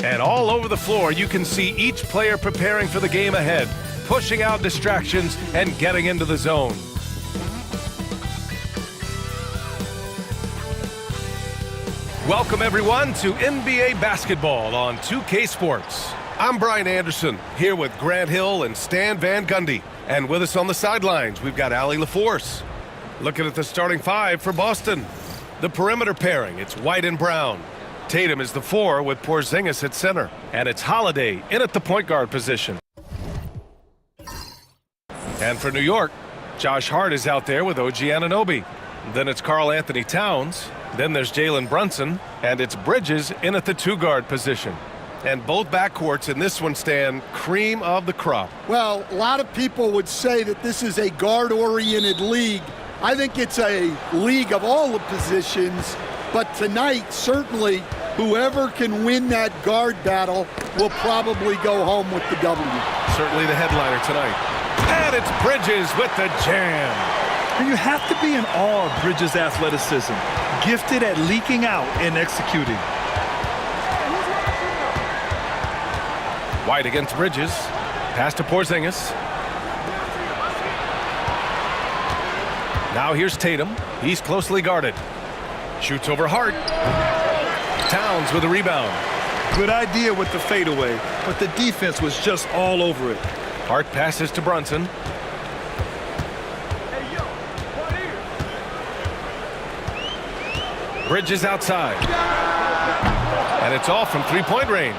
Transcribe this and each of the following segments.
And all over the floor, you can see each player preparing for the game ahead, pushing out distractions and getting into the zone. Welcome, everyone, to NBA basketball on 2K Sports. I'm Brian Anderson, here with Grant Hill and Stan Van Gundy. And with us on the sidelines, we've got Allie LaForce. Looking at the starting five for Boston. The perimeter pairing, it's White and Brown. Tatum is the 4 with Porzingis at center. And it's Holiday in at the point guard position. And for New York, Josh Hart is out there with OG Anunoby. Then it's Karl Anthony Towns. Then there's Jalen Brunson. And it's Bridges in at the 2-guard position. And both backcourts in this one stand cream of the crop. Well, a lot of people would say that this is a guard-oriented league. I think it's a league of all the positions. But tonight, certainly, whoever can win that guard battle will probably go home with the W. Certainly the headliner tonight. And it's Bridges with the jam. And you have to be in awe of Bridges' athleticism, gifted at leaking out and executing. White against Bridges. Pass to Porzingis. Now here's Tatum. He's closely guarded. Shoots over Hart. Towns with a rebound. Good idea with the fadeaway, but the defense was just all over it. Hart passes to Brunson. Bridges outside. And it's off from three-point range.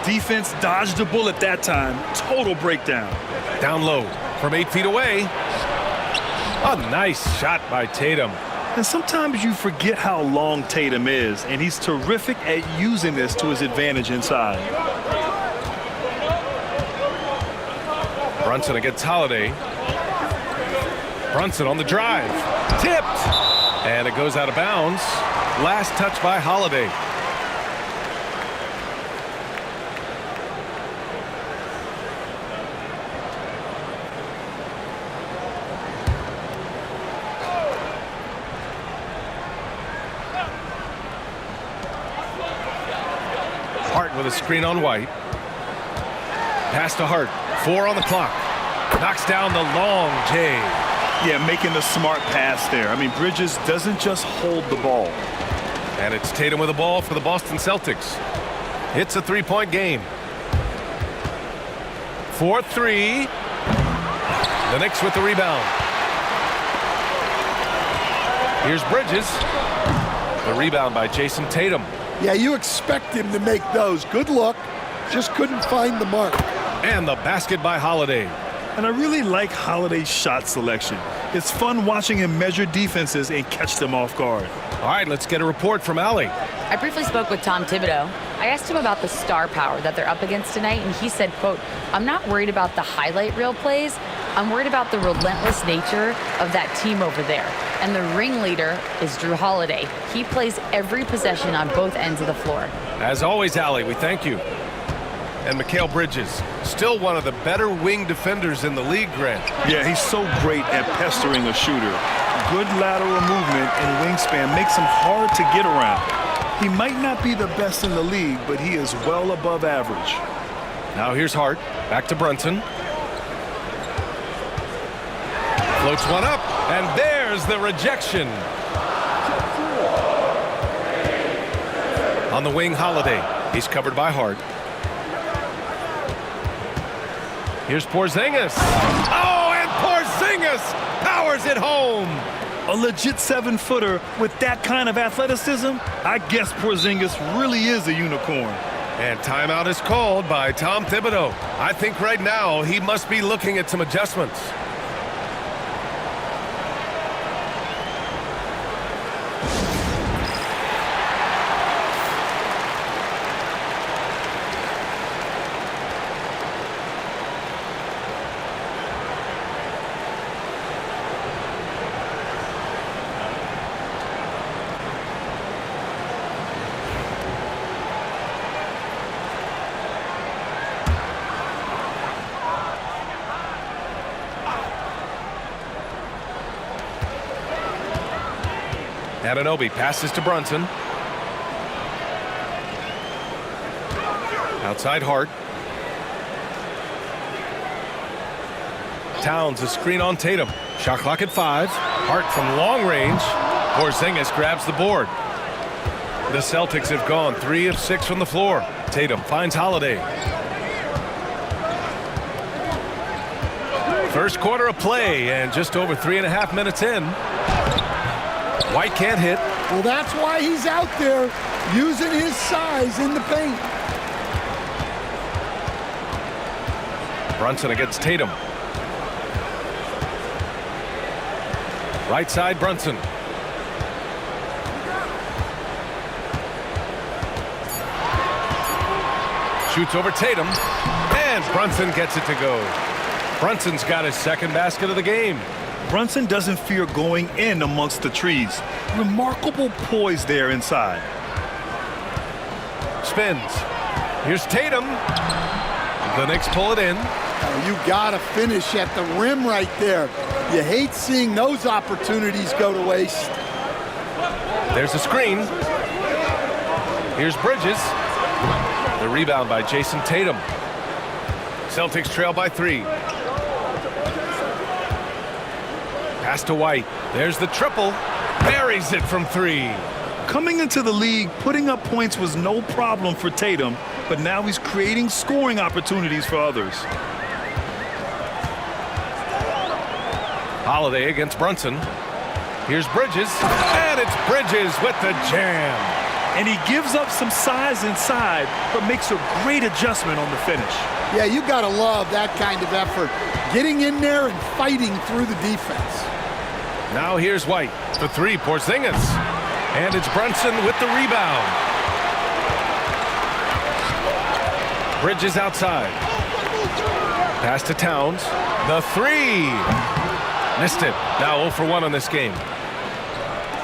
Defense dodged the bullet that time. Total breakdown. Down low from 8 feet away. A nice shot by Tatum. And sometimes you forget how long Tatum is, and he's terrific at using this to his advantage inside. Brunson against Holiday. Brunson on the drive. Tipped. And it goes out of bounds. Last touch by Holiday. Hart with a screen on White. Pass to Hart. 4 on the clock. Knocks down the long J. Yeah, making the smart pass there. I mean, Bridges doesn't just hold the ball. And it's Tatum with the ball for the Boston Celtics. It's a 3-point game. 4-3. The Knicks with the rebound. Here's Bridges. The rebound by Jason Tatum. Yeah, you expect him to make those. Good look. Just couldn't find the mark. And the basket by Holiday. And I really like Holiday's shot selection. It's fun watching him measure defenses and catch them off guard. All right, let's get a report from Allie. I briefly spoke with Tom Thibodeau. I asked him about the star power that they're up against tonight, and he said, quote, "I'm not worried about the highlight reel plays. I'm worried about the relentless nature of that team over there. And the ringleader is Drew Holiday. He plays every possession on both ends of the floor." As always, Allie, we thank you. And Mikal Bridges, still one of the better wing defenders in the league, Grant. Yeah, he's so great at pestering a shooter. Good lateral movement and wingspan makes him hard to get around. He might not be the best in the league, but he is well above average. Now here's Hart. Back to Brunson. Floats one up, and there's the rejection. On the wing, Holiday. He's covered by Hart. Here's Porzingis. Oh, and Porzingis powers it home. A legit 7-footer with that kind of athleticism, I guess Porzingis really is a unicorn. And timeout is called by Tom Thibodeau. I think right now he must be looking at some adjustments. Anunoby passes to Brunson. Outside Hart. Towns a screen on Tatum. Shot clock at 5. Hart from long range. Porzingis grabs the board. The Celtics have gone 3 of 6 from the floor. Tatum finds Holiday. First quarter of play and just over 3.5 minutes in. White can't hit. Well, that's why he's out there using his size in the paint. Brunson against Tatum. Right side, Brunson. Shoots over Tatum, and Brunson gets it to go. Brunson's got his second basket of the game. Brunson doesn't fear going in amongst the trees. Remarkable poise there inside. Spins. Here's Tatum. The Knicks pull it in. You gotta finish at the rim right there. You hate seeing those opportunities go to waste. There's a screen. Here's Bridges. The rebound by Jason Tatum. Celtics trail by 3. Pass to White. There's the triple. Buries it from 3. Coming into the league, putting up points was no problem for Tatum, but now he's creating scoring opportunities for others. Holiday against Brunson. Here's Bridges, and it's Bridges with the jam. And he gives up some size inside, but makes a great adjustment on the finish. Yeah, you gotta love that kind of effort. Getting in there and fighting through the defense. Now here's White. The 3, Porzingis. And it's Brunson with the rebound. Bridges outside. Pass to Towns. The 3. Missed it. Now 0 for 1 on this game.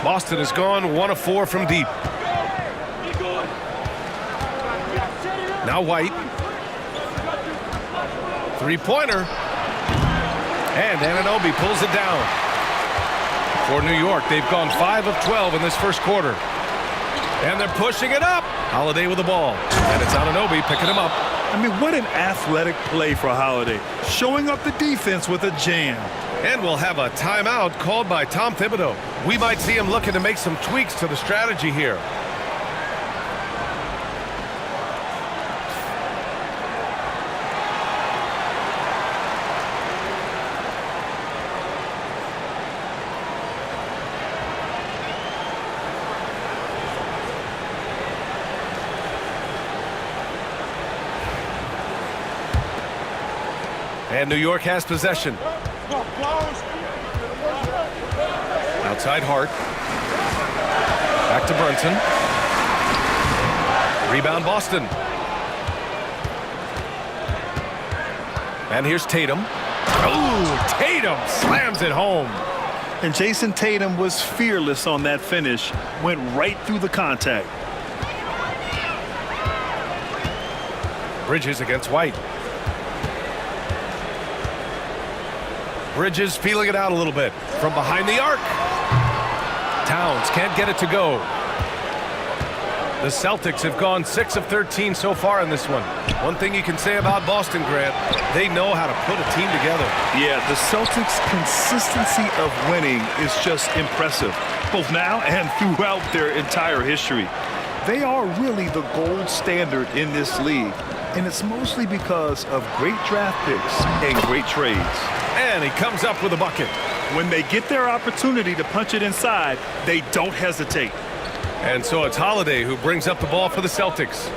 Boston has gone 1 of 4 from deep. Now White. 3-pointer. And Anunoby pulls it down. For New York, they've gone 5 of 12 in this first quarter. And they're pushing it up. Holiday with the ball. And it's Anunoby picking him up. I mean, what an athletic play for Holiday. Showing up the defense with a jam. And we'll have a timeout called by Tom Thibodeau. We might see him looking to make some tweaks to the strategy here. And New York has possession. Outside Hart. Back to Brunson. Rebound Boston. And here's Tatum. Oh, Tatum slams it home. And Jason Tatum was fearless on that finish. Went right through the contact. Bridges against White. Bridges feeling it out a little bit from behind the arc. Towns can't get it to go. The Celtics have gone 6 of 13 so far in this one. One thing you can say about Boston, Grant, they know how to put a team together. Yeah, the Celtics' consistency of winning is just impressive, both now and throughout their entire history. They are really the gold standard in this league, and it's mostly because of great draft picks and great trades. And he comes up with a bucket. When they get their opportunity to punch it inside, they don't hesitate. And so it's Holiday who brings up the ball for the Celtics.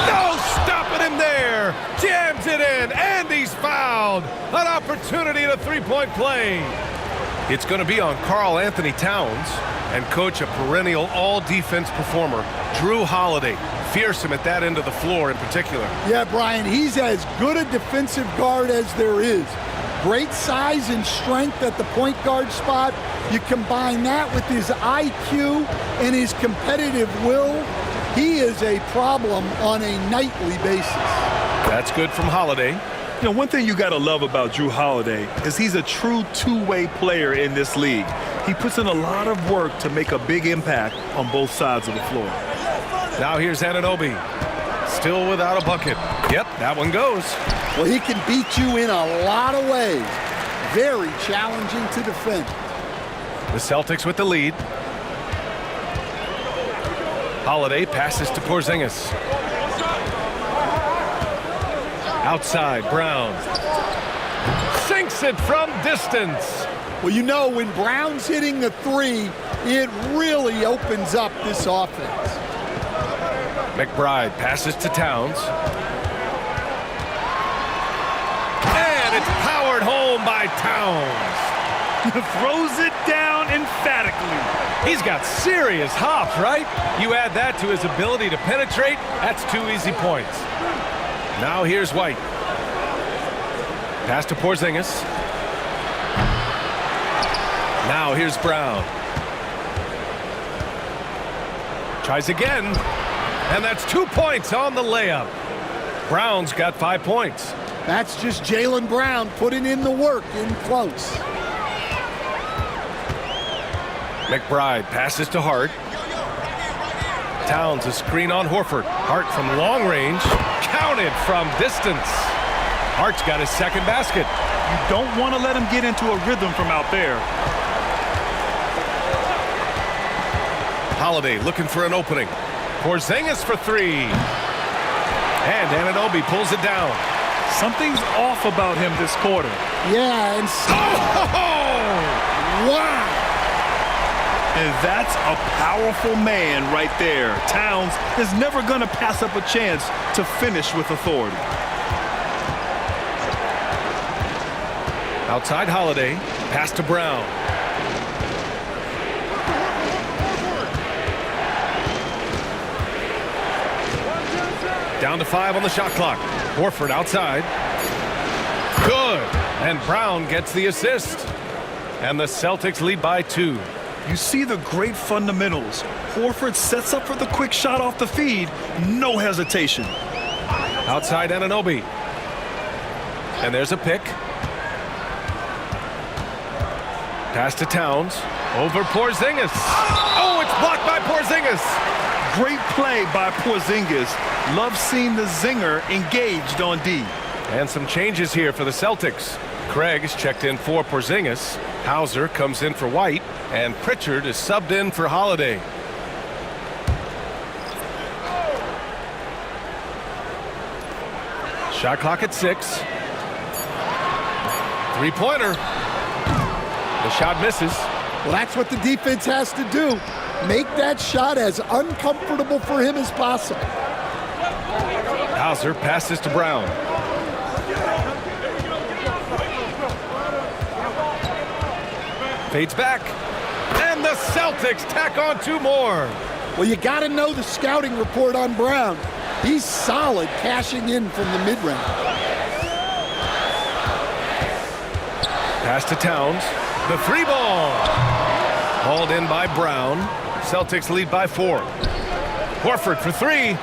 No stopping him there. Jams it in, and he's fouled. An opportunity at a three-point play. It's going to be on Karl Anthony Towns and coach a perennial all-defense performer, Jrue Holiday. Fearsome at that end of the floor in particular. Yeah, Brian, he's as good a defensive guard as there is. Great size and strength at the point guard spot. You combine that with his IQ and his competitive will, he is a problem on a nightly basis. That's good from Holiday. You know, one thing you got to love about Jrue Holiday is he's a true two-way player in this league. He puts in a lot of work to make a big impact on both sides of the floor. Now here's Anunoby. Still without a bucket. Yep, that one goes. Well, he can beat you in a lot of ways. Very challenging to defend. The Celtics with the lead. Holiday passes to Porzingis. Outside, Brown. Sinks it from distance. Well, you know, when Brown's hitting the three, it really opens up this offense. McBride passes to Towns. And it's powered home by Towns. Throws it down emphatically. He's got serious hops, right? You add that to his ability to penetrate, that's 2 easy points. Now here's White. Pass to Porzingis. Now here's Brown. Tries again. And that's 2 points on the layup. Brown's got 5 points. That's just Jaylen Brown putting in the work in close. McBride passes to Hart. Towns a screen on Horford. Hart from long range. Counted from distance. Hart's got his second basket. You don't want to let him get into a rhythm from out there. Holiday looking for an opening. Porzingis for 3. And Anunoby pulls it down. Something's off about him this quarter. Yeah, and wow. And that's a powerful man right there. Towns is never going to pass up a chance to finish with authority. Outside Holiday. Pass to Brown. Down to 5 on the shot clock. Horford outside. Good. And Brown gets the assist. And the Celtics lead by 2. You see the great fundamentals. Horford sets up for the quick shot off the feed. No hesitation. Outside Anunoby. And there's a pick. Pass to Towns. Over Porzingis. Oh, it's blocked by Porzingis. Great play by Porzingis. Love seeing the zinger engaged on D. And some changes here for the Celtics. Craig is checked in for Porzingis. Hauser comes in for White. And Pritchard is subbed in for Holiday. Shot clock at 6. 3-pointer. The shot misses. Well, that's what the defense has to do. Make that shot as uncomfortable for him as possible. Hauser passes to Brown. Fades back. And the Celtics tack on 2 more. Well, you got to know the scouting report on Brown. He's solid cashing in from the mid-range. Pass to Towns. The 3-ball. Hauled in by Brown. Celtics lead by 4. Horford for 3.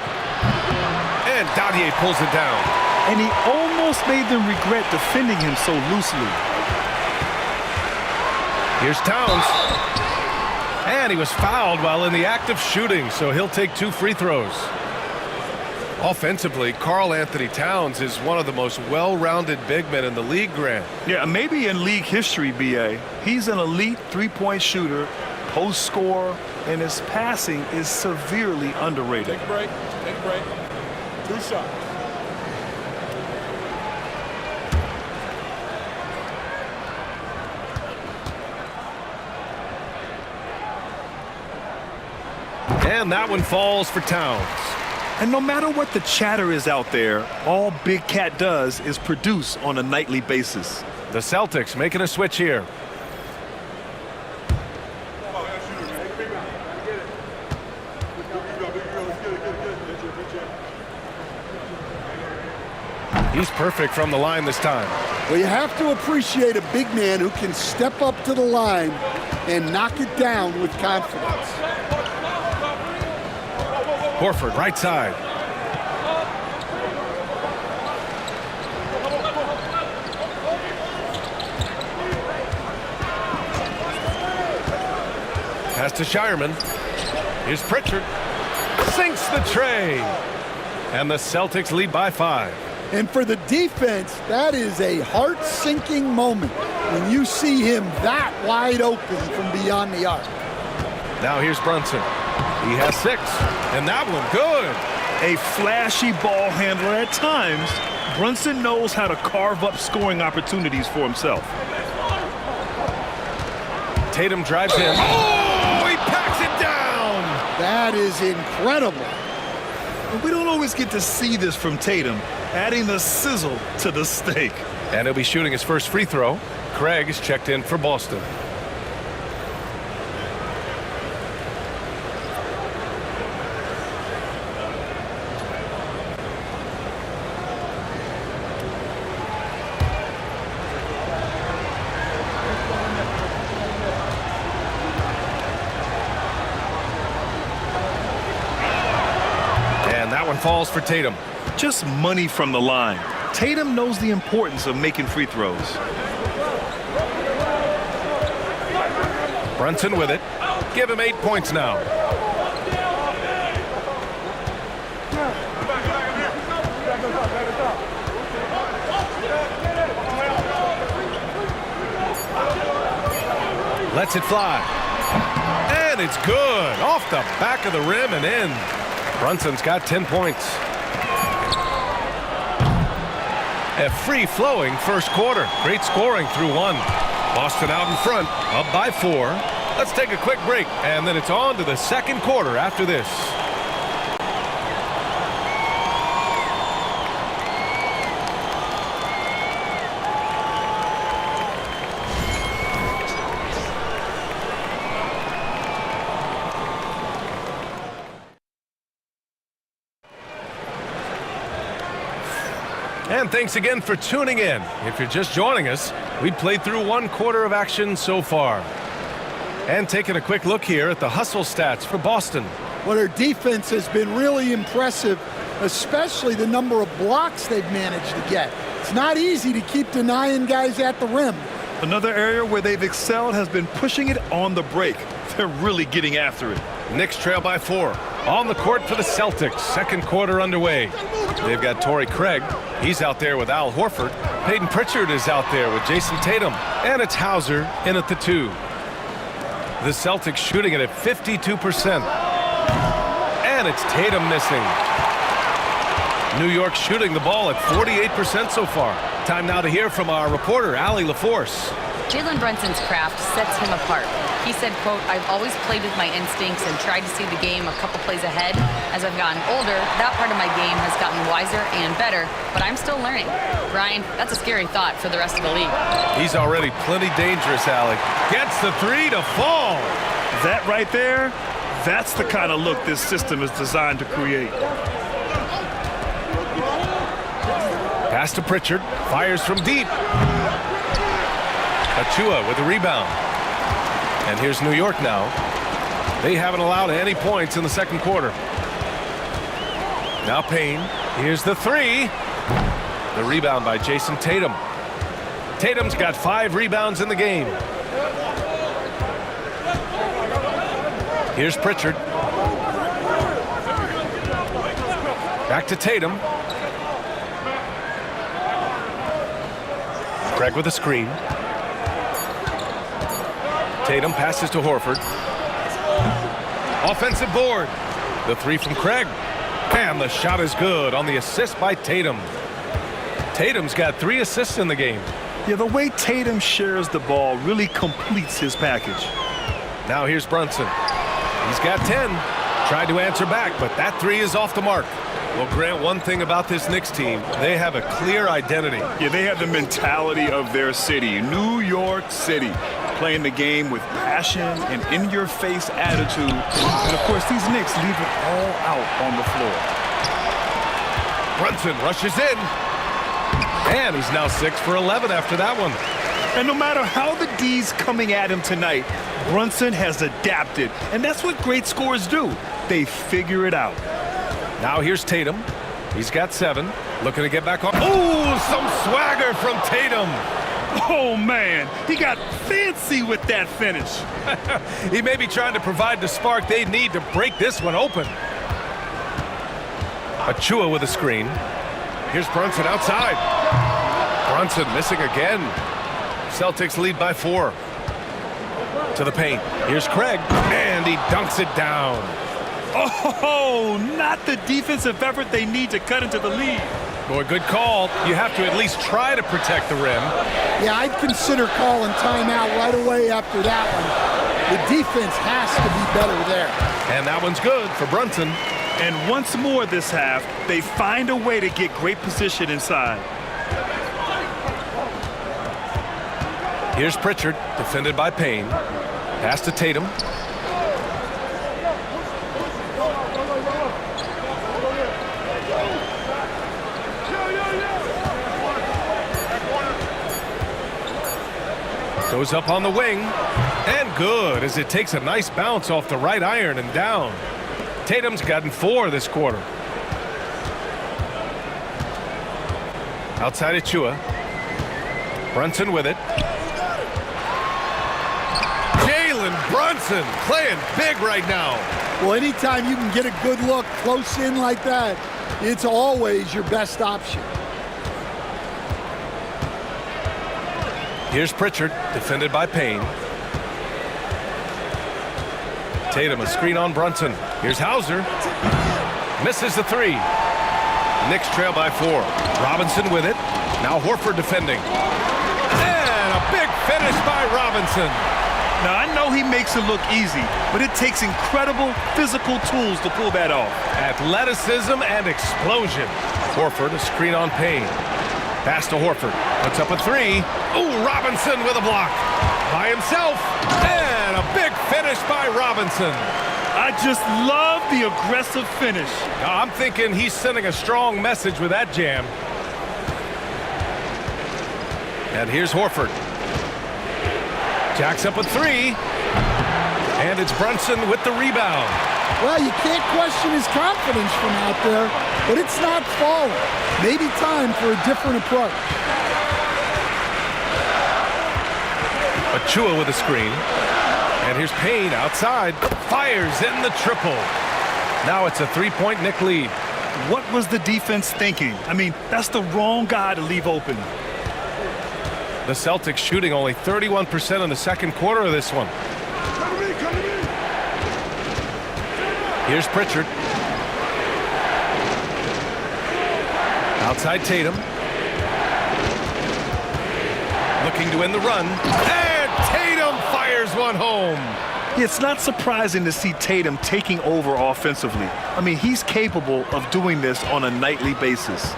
And Dadier pulls it down. And he almost made them regret defending him so loosely. Here's Towns. And he was fouled while in the act of shooting, so he'll take 2 free throws. Offensively, Karl Anthony Towns is one of the most well-rounded big men in the league, Grant. Yeah, maybe in league history, B.A. He's an elite three-point shooter, post scorer, and his passing is severely underrated. Take a break. Take a break. 2 shots. And that one falls for Towns. And no matter what the chatter is out there, all Big Cat does is produce on a nightly basis. The Celtics making a switch here. He's perfect from the line this time. Well, you have to appreciate a big man who can step up to the line and knock it down with confidence. Horford, right side. Pass to Shireman. Here's Pritchard. Sinks the tray. And the Celtics lead by 5. And for the defense, that is a heart-sinking moment when you see him that wide open from beyond the arc. Now here's Brunson. He has 6. And that one, good. A flashy ball handler at times. Brunson knows how to carve up scoring opportunities for himself. Tatum drives in. Oh, he packs it down. That is incredible. We don't always get to see this from Tatum, adding the sizzle to the steak. And he'll be shooting his first free throw. Craig is checked in for Boston. That one falls for Tatum. Just money from the line. Tatum knows the importance of making free throws. Brunson with it. Give him 8 points now. Lets it fly. And it's good. Off the back of the rim and in. Brunson's got 10 points. A free-flowing first quarter. Great scoring through 1. Boston out in front, up by 4. Let's take a quick break, and then it's on to the second quarter after this. And thanks again for tuning in. If you're just joining us, we played through 1 quarter of action so far. And taking a quick look here at the hustle stats for Boston. Well, their defense has been really impressive, especially the number of blocks they've managed to get. It's not easy to keep denying guys at the rim. Another area where they've excelled has been pushing it on the break. They're really getting after it. Knicks trail by 4. On the court for the Celtics. Second quarter underway. They've got Torrey Craig. He's out there with Al Horford. Peyton Pritchard is out there with Jason Tatum. And it's Hauser in at the 2. The Celtics shooting it at 52%. And it's Tatum missing. New York shooting the ball at 48% so far. Time now to hear from our reporter, Allie LaForce. Jalen Brunson's craft sets him apart. He said, quote, "I've always played with my instincts and tried to see the game a couple plays ahead. As I've gotten older, that part of my game has gotten wiser and better, but I'm still learning." Brian, that's a scary thought for the rest of the league. He's already plenty dangerous, Allie. Gets the 3 to fall. That right there, that's the kind of look this system is designed to create. Pass to Pritchard. Fires from deep. Achua with the rebound. And here's New York now. They haven't allowed any points in the second quarter. Now Payne. Here's the 3. The rebound by Jason Tatum. Tatum's got 5 rebounds in the game. Here's Pritchard. Back to Tatum. Craig with a screen. Tatum passes to Horford. Offensive board. The 3 from Craig. And the shot is good on the assist by Tatum. Tatum's got 3 assists in the game. Yeah, the way Tatum shares the ball really completes his package. Now here's Brunson. He's got 10. Tried to answer back, but that 3 is off the mark. Well, Grant, one thing about this Knicks team, they have a clear identity. Yeah, they have the mentality of their city, New York City, playing the game with passion and in-your-face attitude. And, of course, these Knicks leave it all out on the floor. Brunson rushes in. And he's now 6 for 11 after that one. And no matter how the D's coming at him tonight, Brunson has adapted. And that's what great scorers do. They figure it out. Now here's Tatum. He's got 7. Looking to get back on. Oh, some swagger from Tatum. Oh, man, he got fancy with that finish. He may be trying to provide the spark they need to break this one open. Achua with a screen. Here's Brunson outside. Brunson missing again. Celtics lead by 4. To the paint. Here's Craig, and he dunks it down. Oh, not the defensive effort they need to cut into the lead. Boy, good call. You have to at least try to protect the rim. Yeah, I'd consider calling timeout right away after that one. The defense has to be better there. And that one's good for Brunson. And once more this half, they find a way to get great position inside. Here's Pritchard, defended by Payne. Pass to Tatum. Goes up on the wing, and good as it takes a nice bounce off the right iron and down. Tatum's gotten 4 this quarter. Outside Achua. Brunson with it. Jalen Brunson playing big right now. Well, anytime you can get a good look close in like that, it's always your best option. Here's Pritchard, defended by Payne. Tatum, a screen on Brunson. Here's Hauser. Misses the 3. Knicks trail by 4. Robinson with it. Now Horford defending. And a big finish by Robinson. Now, I know he makes it look easy, but it takes incredible physical tools to pull that off. Athleticism and explosion. Horford, a screen on Payne. Pass to Horford. Puts up a 3. Ooh, Robinson with a block. By himself. And a big finish by Robinson. I just love the aggressive finish. I'm thinking he's sending a strong message with that jam. And here's Horford. Jacks up a 3. And it's Brunson with the rebound. Well, you can't question his confidence from out there, but it's not falling. Maybe time for a different approach. Achua with a screen. And here's Payne outside. Fires in the triple. Now it's a 3-point Knick lead. What was the defense thinking? I mean, that's the wrong guy to leave open. The Celtics shooting only 31% in the second quarter of this one. Here's Pritchard. Outside Tatum. Looking to win the run. And Tatum fires one home. It's not surprising to see Tatum taking over offensively. I mean, he's capable of doing this on a nightly basis.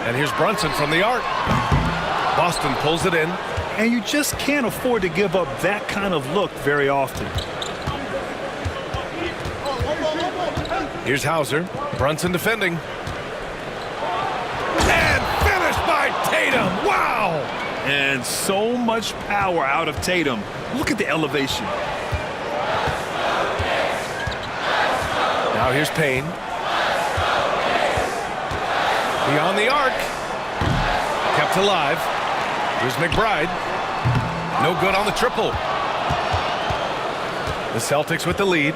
And here's Brunson from the arc. Boston pulls it in. And you just can't afford to give up that kind of look very often. Here's Hauser. Brunson defending. And finished by Tatum. Wow! And so much power out of Tatum. Look at the elevation. Now here's Payne. Beyond the arc. Kept alive. Here's McBride. No good on the triple. The Celtics with the lead.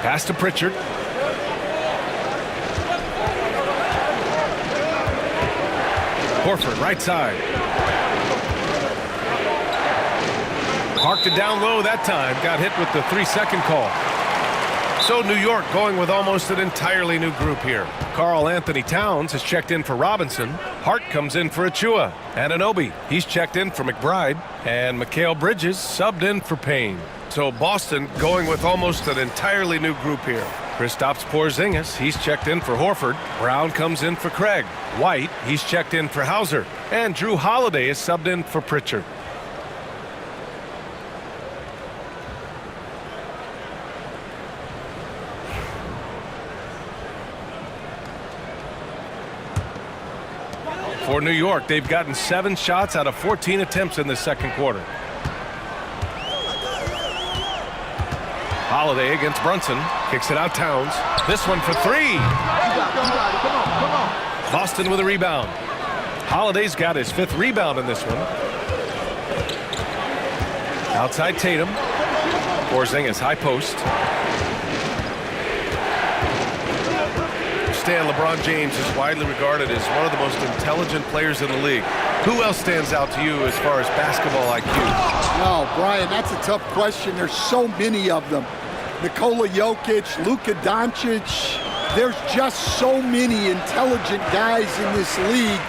Pass to Pritchard. Horford, right side. Parked it down low that time. Got hit with the 3-second call. So New York going with almost an entirely new group here. Karl Anthony Towns has checked in for Robinson. Hart comes in for Achua. Anunoby, he's checked in for McBride. And Mikal Bridges subbed in for Payne. So Boston going with almost an entirely new group here. Kristaps Porzingis, he's checked in for Horford. Brown comes in for Craig. White, he's checked in for Hauser. And Drew Holiday is subbed in for Pritchard. For New York, they've gotten 7 shots out of 14 attempts in the second quarter. Holiday against Brunson. Kicks it out Towns. This one for 3. Boston with a rebound. Holiday's got his 5th rebound in this one. Outside Tatum. Porzingis, high post. LeBron James is widely regarded as one of the most intelligent players in the league. Who else stands out to you as far as basketball IQ? No, Brian, that's a tough question. There's so many of them. Nikola Jokic, Luka Doncic. There's just so many intelligent guys in this league.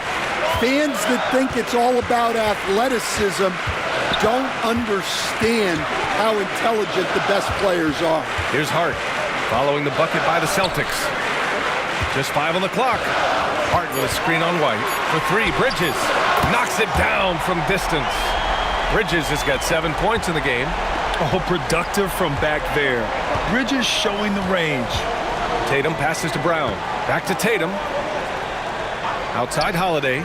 Fans that think it's all about athleticism don't understand how intelligent the best players are. Here's Hart following the bucket by the Celtics. Just 5 on the clock. Hart with a screen on White. For 3, Bridges knocks it down from distance. Bridges has got 7 points in the game. Oh, productive from back there. Bridges showing the range. Tatum passes to Brown. Back to Tatum. Outside Holiday.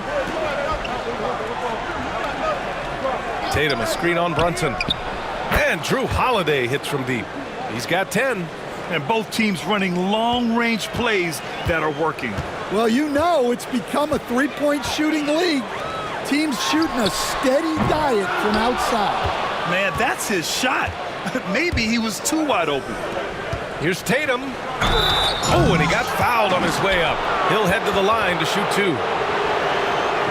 Tatum a screen on Brunson. And Drew Holiday hits from deep. He's got 10. And both teams running long-range plays that are working. Well, you know it's become a three-point shooting league. Teams shooting a steady diet from outside. Man, that's his shot. Maybe he was too wide open. Here's Tatum. Oh, and he got fouled on his way up. He'll head to the line to shoot 2.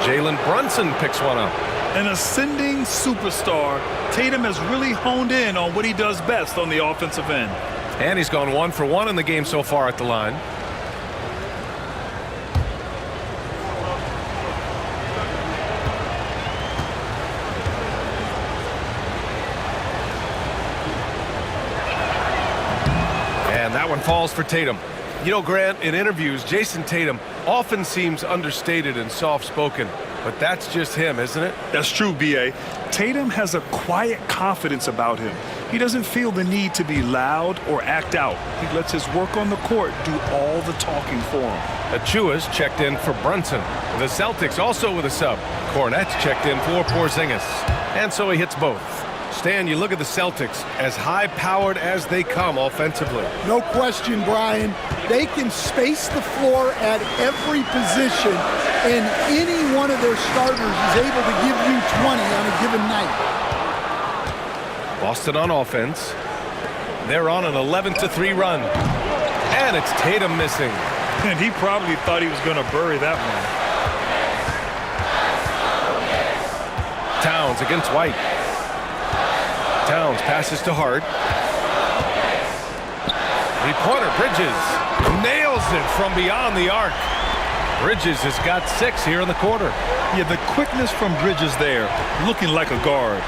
Jalen Brunson picks one up. An ascending superstar, Tatum has really honed in on what he does best on the offensive end. And he's gone 1 for 1 in the game so far at the line. And that one falls for Tatum. You know, Grant, in interviews, Jason Tatum often seems understated and soft-spoken. But that's just him, isn't it? That's true, B.A. Tatum has a quiet confidence about him. He doesn't feel the need to be loud or act out. He lets his work on the court do all the talking for him. Achua's checked in for Brunson. The Celtics also with a sub. Cornette's checked in for Porzingis. And so he hits both. Stan, you look at the Celtics, as high-powered as they come offensively. No question, Brian. They can space the floor at every position, and any one of their starters is able to give you 20 on a given night. Boston on offense. They're on an 11-3 run. And it's Tatum missing. And he probably thought he was going to bury that one. Towns against White. Towns passes to Hart. 3-pointer, Bridges nails it from beyond the arc. Bridges has got 6 here in the quarter. Yeah, the quickness from Bridges there, looking like a guard.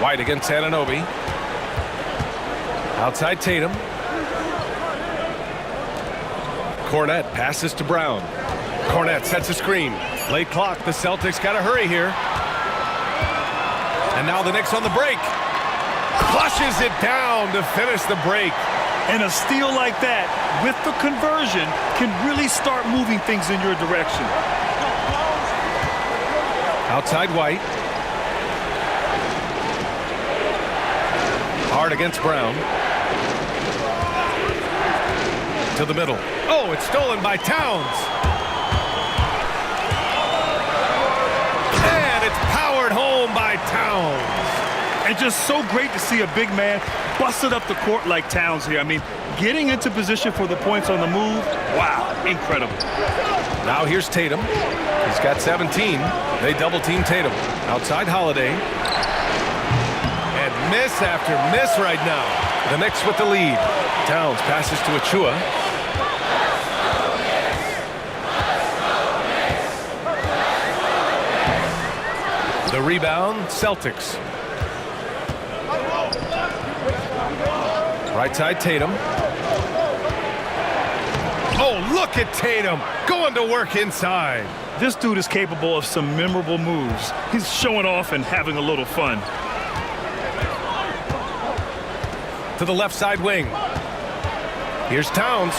White against Anunoby. Outside Tatum. Cornette passes to Brown. Cornette sets a screen. Late clock. The Celtics got to hurry here. And now the Knicks on the break. Flushes it down to finish the break. And a steal like that, with the conversion, can really start moving things in your direction. Outside White. Hard against Brown. To the middle. Oh, it's stolen by Towns. And it's powered home by Towns. And just so great to see a big man busted up the court like Towns here. I mean, getting into position for the points on the move, wow, incredible. Now here's Tatum. He's got 17. They double-team Tatum. Outside Holiday. And miss after miss right now. The Knicks with the lead. Towns passes to Achua. The rebound, Celtics. Right side, Tatum. Oh, look at Tatum going to work inside. This dude is capable of some memorable moves. He's showing off and having a little fun. To the left side wing. Here's Towns.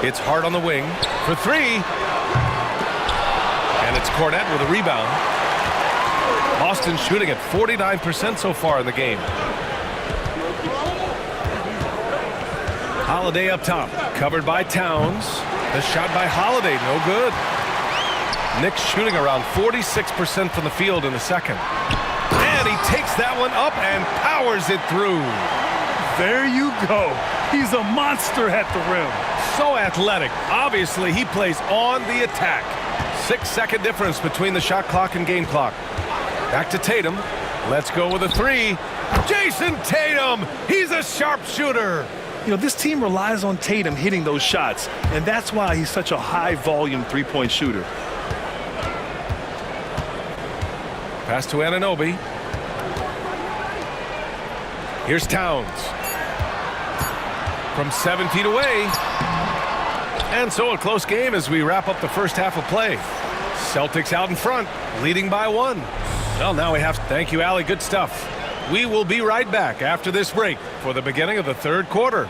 It's Hart on the wing for 3. And it's Cornette with a rebound. Boston shooting at 49% so far in the game. Holiday up top, covered by Towns. The shot by Holiday, no good. Knicks shooting around 46% from the field in the second. And he takes that one up and powers it through. There you go. He's a monster at the rim. So athletic. Obviously, he plays on the attack. 6-second difference between the shot clock and game clock. Back to Tatum. Let's go with a three. Jason Tatum! He's a sharpshooter. You know, this team relies on Tatum hitting those shots, and that's why he's such a high-volume three-point shooter. Pass to Anunoby. Here's Towns. From 7 feet away. And so a close game as we wrap up the first half of play. Celtics out in front, leading by 1. Well, now we have to thank you, Allie. Good stuff. We will be right back after this break for the beginning of the third quarter.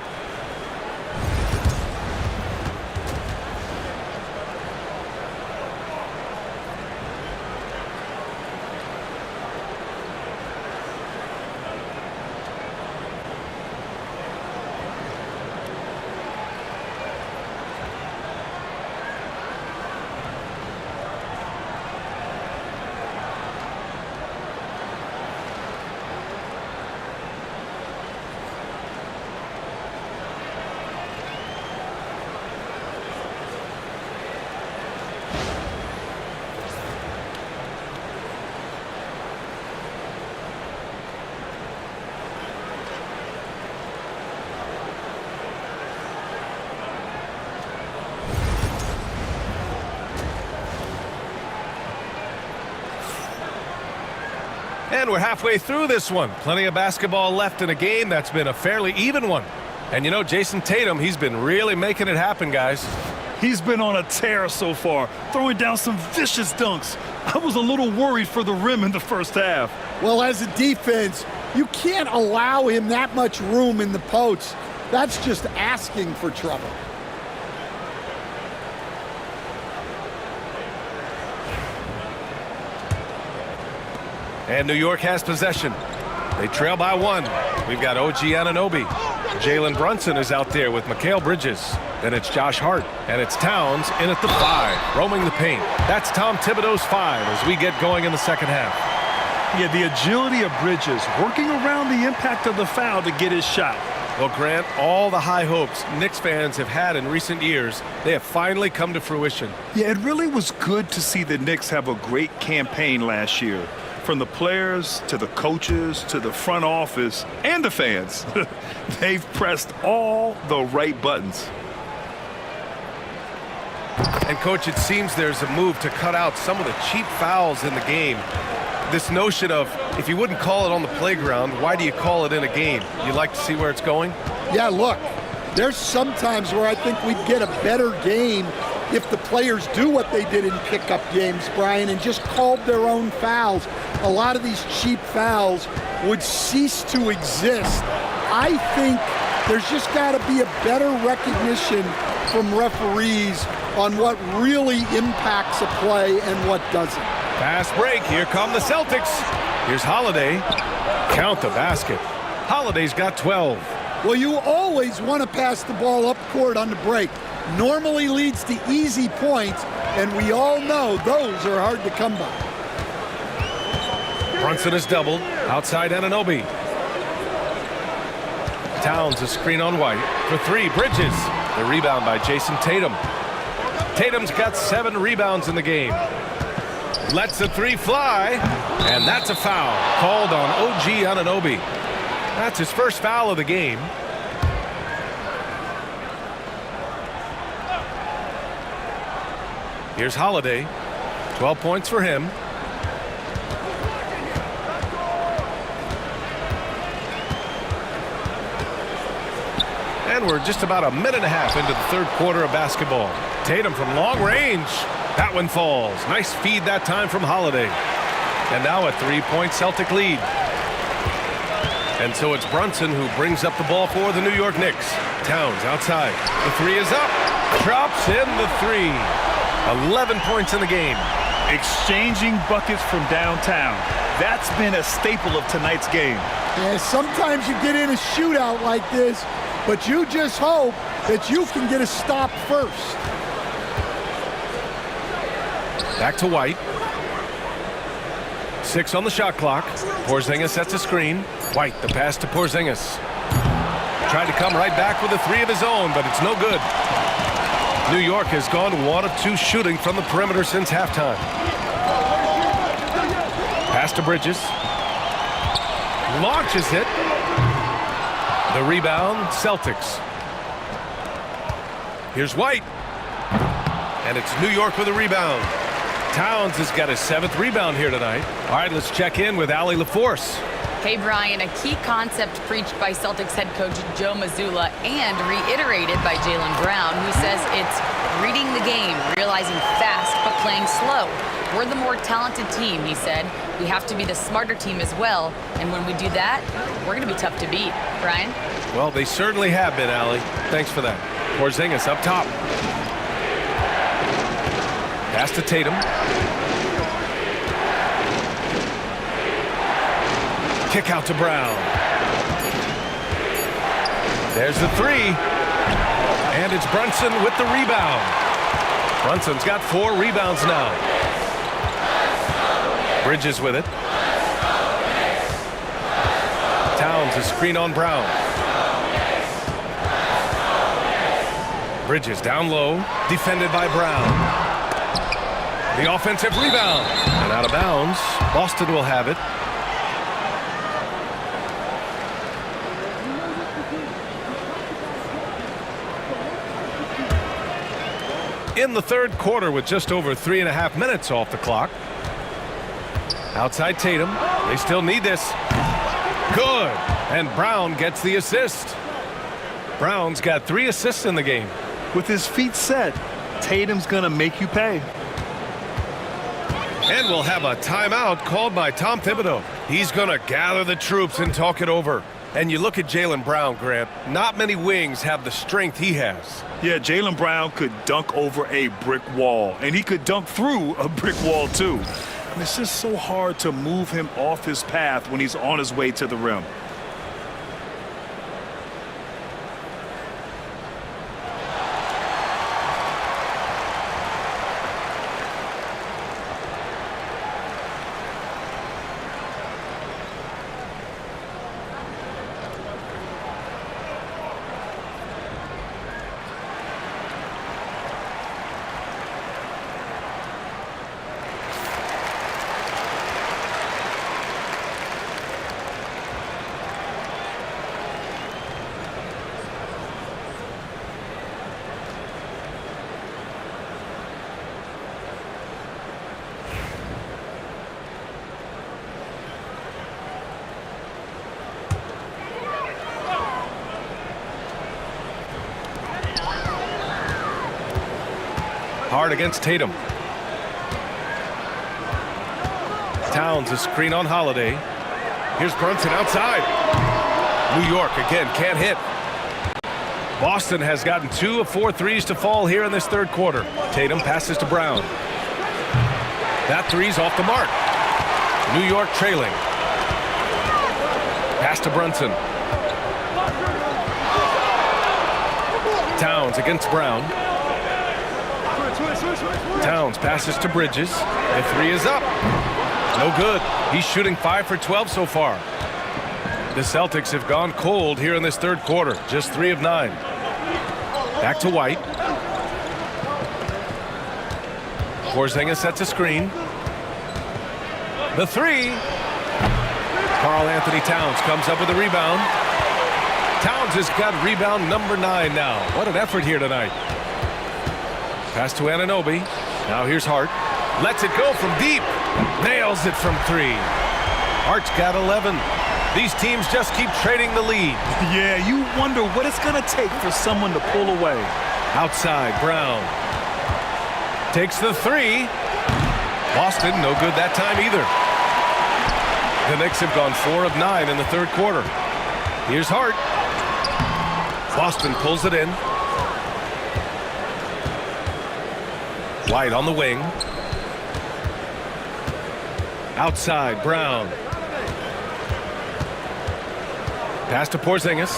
And we're halfway through this one. Plenty of basketball left in a game that's been a fairly even one. And you know, Jason Tatum, he's been really making it happen, guys. He's been on a tear so far, throwing down some vicious dunks. I was a little worried for the rim in the first half. Well, as a defense, you can't allow him that much room in the post. That's just asking for trouble. And New York has possession. They trail by 1. We've got OG Anunoby. Jalen Brunson is out there with Mikal Bridges. Then it's Josh Hart. And it's Towns in at the 5, roaming the paint. That's Tom Thibodeau's 5 as we get going in the second half. Yeah, the agility of Bridges, working around the impact of the foul to get his shot. Well, Grant, all the high hopes Knicks fans have had in recent years, they have finally come to fruition. Yeah, it really was good to see the Knicks have a great campaign last year. From the players to the coaches to the front office and the fans. They've pressed all the right buttons. And, Coach, it seems there's a move to cut out some of the cheap fouls in the game. This notion of, if you wouldn't call it on the playground, why do you call it in a game? You like to see where it's going? Yeah, look, there's some times where I think we'd get a better game if the players do what they did in pickup games, Brian, and just called their own fouls. A lot of these cheap fouls would cease to exist. I think there's just got to be a better recognition from referees on what really impacts a play and what doesn't. Fast break. Here come the Celtics. Here's Holiday. Count the basket. Holiday's got 12. Well, you always want to pass the ball up court on the break. Normally leads to easy points, and we all know those are hard to come by. Brunson is doubled. Outside Anunoby. Towns a screen on White. For 3, Bridges. The rebound by Jason Tatum. Tatum's got 7 rebounds in the game. Lets the 3 fly, and that's a foul called on OG Anunoby. That's his first foul of the game. Here's Holiday. 12 points for him. And we're just about a minute and a half into the third quarter of basketball. Tatum from long range. That one falls. Nice feed that time from Holiday. And now a 3-point Celtic lead. And so it's Brunson who brings up the ball for the New York Knicks. Towns outside. The 3 is up. Drops in the 3. 11 points in the game. Exchanging buckets from downtown. That's been a staple of tonight's game. Yeah, sometimes you get in a shootout like this, but you just hope that you can get a stop first. Back to White. 6 on the shot clock. Porzingis sets a screen. White, the pass to Porzingis. Tried to come right back with a 3 of his own, but it's no good. New York has gone 1 of 2 shooting from the perimeter since halftime. Pass to Bridges. Launches it. The rebound, Celtics. Here's White. And it's New York with a rebound. Towns has got his 7th rebound here tonight. All right, let's check in with Allie LaForce. Hey, Brian, a key concept preached by Celtics head coach Joe Mazzulla and reiterated by Jaylen Brown, who says it's reading the game, realizing fast but playing slow. We're the more talented team, he said. We have to be the smarter team as well, and when we do that, we're going to be tough to beat. Brian? Well, they certainly have been, Allie. Thanks for that. Porzingis up top. Pass to Tatum. Kick out to Brown. There's the 3. And it's Brunson with the rebound. Brunson's got 4 rebounds now. Bridges with it. Towns a screen on Brown. Bridges down low, defended by Brown. The offensive rebound. And out of bounds. Boston will have it. In the third quarter with just over 3.5 minutes off the clock. Outside Tatum. They still need this. Good. And Brown gets the assist. Brown's got 3 assists in the game. With his feet set, Tatum's going to make you pay. And we'll have a timeout called by Tom Thibodeau. He's going to gather the troops and talk it over. And you look at Jaylen Brown, Grant. Not many wings have the strength he has. Yeah, Jaylen Brown could dunk over a brick wall, and he could dunk through a brick wall, too. And it's just so hard to move him off his path when he's on his way to the rim. Hard against Tatum. Towns a screen on Holiday. Here's Brunson outside. New York again can't hit. Boston has gotten 2 of 4 threes to fall here in this third quarter. Tatum passes to Brown. That 3's off the mark. New York trailing. Pass to Brunson. Towns against Brown. Towns passes to Bridges. The 3 is up. No good. He's shooting 5 for 12 so far. The Celtics have gone cold here in this third quarter. Just 3 of 9. Back to White. Porzingis sets a screen. The 3. Karl Anthony Towns comes up with a rebound. Towns has got rebound number 9 now. What an effort here tonight. Pass to Anunoby. Now here's Hart. Lets it go from deep. Nails it from 3. Hart's got 11. These teams just keep trading the lead. Yeah, you wonder what it's going to take for someone to pull away. Outside, Brown. Takes the 3. Boston, no good that time either. The Knicks have gone 4 of 9 in the third quarter. Here's Hart. Boston pulls it in. White on the wing. Outside, Brown. Pass to Porzingis.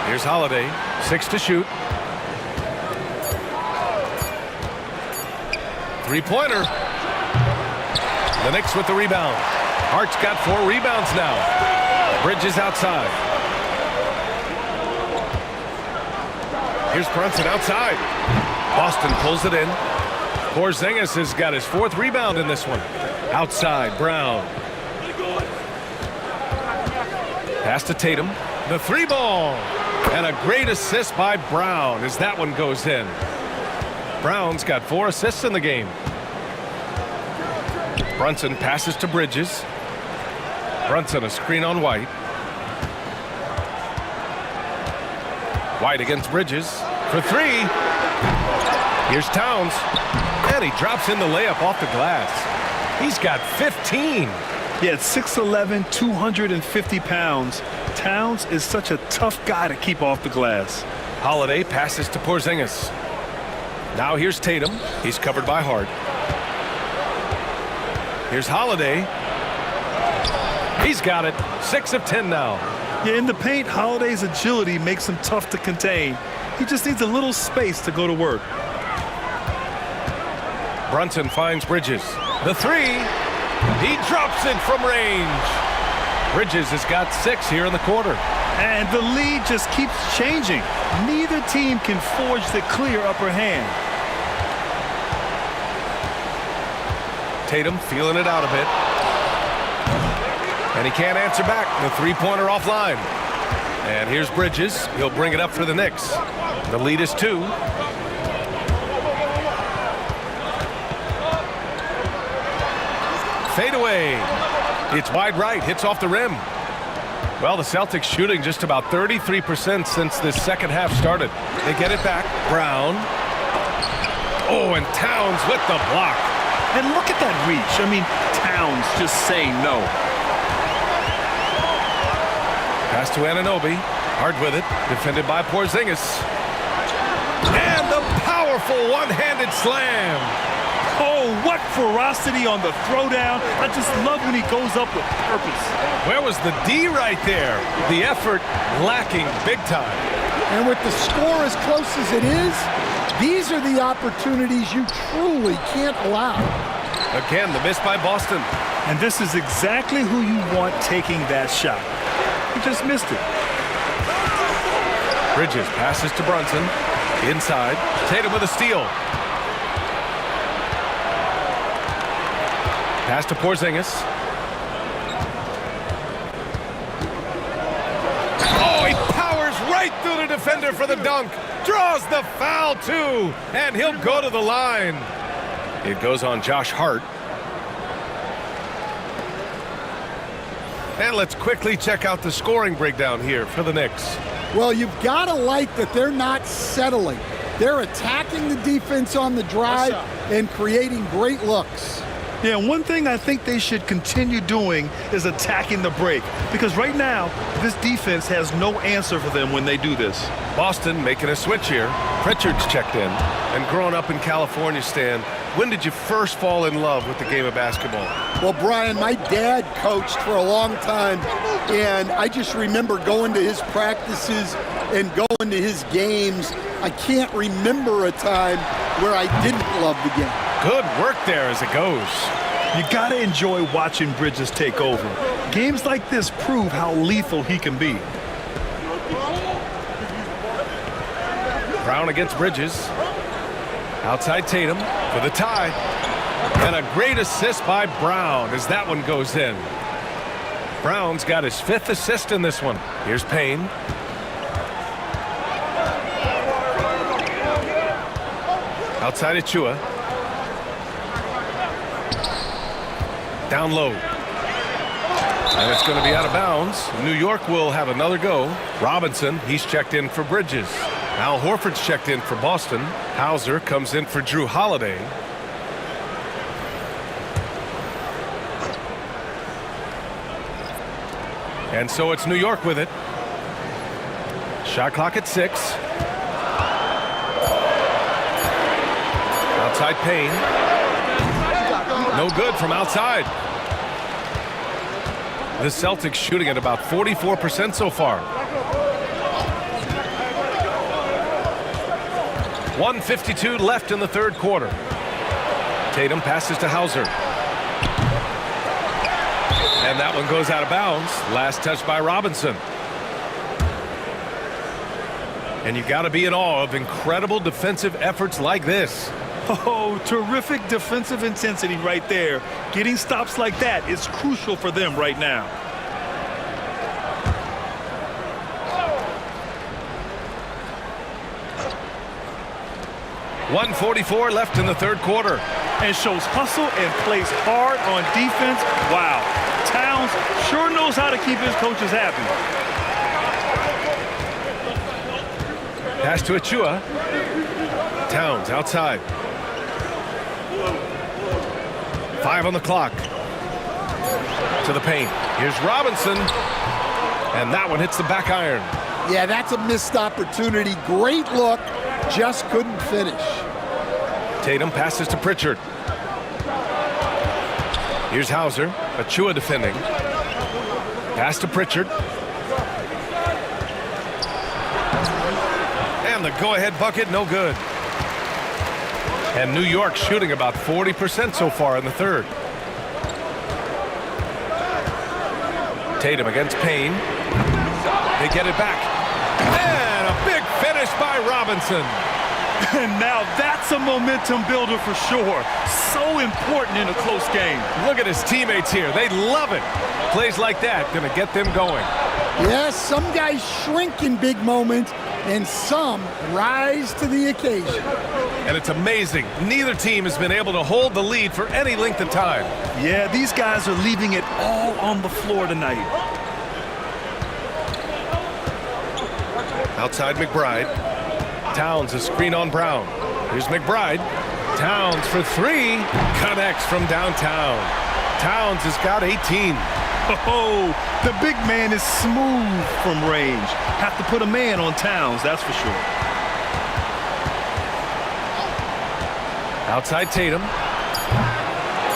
Here's Holiday. 6 to shoot. Three-pointer. The Knicks with the rebound. Hart's got 4 rebounds now. Bridges outside. Here's Brunson outside. Boston pulls it in. Porzingis has got his 4th rebound in this one. Outside, Brown. Pass to Tatum. The 3-ball. And a great assist by Brown as that one goes in. Brown's got 4 assists in the game. Brunson passes to Bridges. Brunson a screen on White. White against Bridges for 3. Here's Towns. And he drops in the layup off the glass. He's got 15. Yeah, at 6'11", 250 pounds. Towns is such a tough guy to keep off the glass. Holiday passes to Porzingis. Now here's Tatum. He's covered by Hart. Here's Holiday. He's got it. 6 of 10 now. Yeah, in the paint, Holiday's agility makes him tough to contain. He just needs a little space to go to work. Brunson finds Bridges. The 3. He drops it from range. Bridges has got 6 here in the quarter. And the lead just keeps changing. Neither team can forge the clear upper hand. Tatum feeling it out a bit. And he can't answer back. The 3-pointer offline. And here's Bridges. He'll bring it up for the Knicks. The lead is 2. Fade away. It's wide right. Hits off the rim. Well, the Celtics shooting just about 33% since this second half started. They get it back. Brown. Oh, and Towns with the block. And look at that reach. I mean, Towns just saying no. Pass to Anunoby. Hard with it. Defended by Porzingis. And the powerful one-handed slam. Oh, what ferocity on the throwdown. I just love when he goes up with purpose. Where was the D right there? The effort lacking big time. And with the score as close as it is, these are the opportunities you truly can't allow. Again, the miss by Boston. And this is exactly who you want taking that shot. He just missed it. Bridges passes to Brunson. Inside. Tatum with a steal. Pass to Porzingis. Oh, he powers right through the defender for the dunk. Draws the foul, too. And he'll go to the line. It goes on Josh Hart. And let's quickly check out the scoring breakdown here for the Knicks. Well, you've got to like that they're not settling. They're attacking the defense on the drive and creating great looks. Yeah, one thing I think they should continue doing is attacking the break. Because right now, this defense has no answer for them when they do this. Boston making a switch here. Pritchard's checked in. And growing up in California, Stan, when did you first fall in love with the game of basketball? Well, Brian, my dad coached for a long time, and I just remember going to his practices and going to his games. I can't remember a time where I didn't love the game. Good work there as it goes. You got to enjoy watching Bridges take over. Games like this prove how lethal he can be. Brown against Bridges. Outside Tatum for the tie. And a great assist by Brown as that one goes in. Brown's got his 5th assist in this one. Here's Payne. Outside Achua. Down low. And it's going to be out of bounds. New York will have another go. Robinson, he's checked in for Bridges. Al Horford's checked in for Boston. Hauser comes in for Drew Holiday. And so it's New York with it. Shot clock at 6. Outside Payne. No good from outside. The Celtics shooting at about 44% so far. 1:52 left in the third quarter. Tatum passes to Hauser. And that one goes out of bounds. Last touch by Robinson. And you got to be in awe of incredible defensive efforts like this. Oh, terrific defensive intensity right there. Getting stops like that is crucial for them right now. .144 left in the third quarter. And shows hustle and plays hard on defense. Wow. Towns sure knows how to keep his coaches happy. Pass to Achua. Towns outside. 5 on the clock. To the paint. Here's Robinson. And that one hits the back iron. Yeah, that's a missed opportunity. Great look. Just couldn't finish. Tatum passes to Pritchard. Here's Hauser. Achua defending. Pass to Pritchard. And the go-ahead bucket, no good. And New York shooting about 40% so far in the third. Tatum against Payne. They get it back. And a big finish by Robinson. And now that's a momentum builder for sure. So important in a close game. Look at his teammates here. They love it. Plays like that going to get them going. Yes, some guys shrink in big moments, and some rise to the occasion. And it's amazing. Neither team has been able to hold the lead for any length of time. Yeah, these guys are leaving it all on the floor tonight. Outside McBride. Towns a screen on Brown. Here's McBride. Towns for 3. Connects from downtown. Towns has got 18. Oh, the big man is smooth from range. Have to put a man on Towns, that's for sure. Outside Tatum.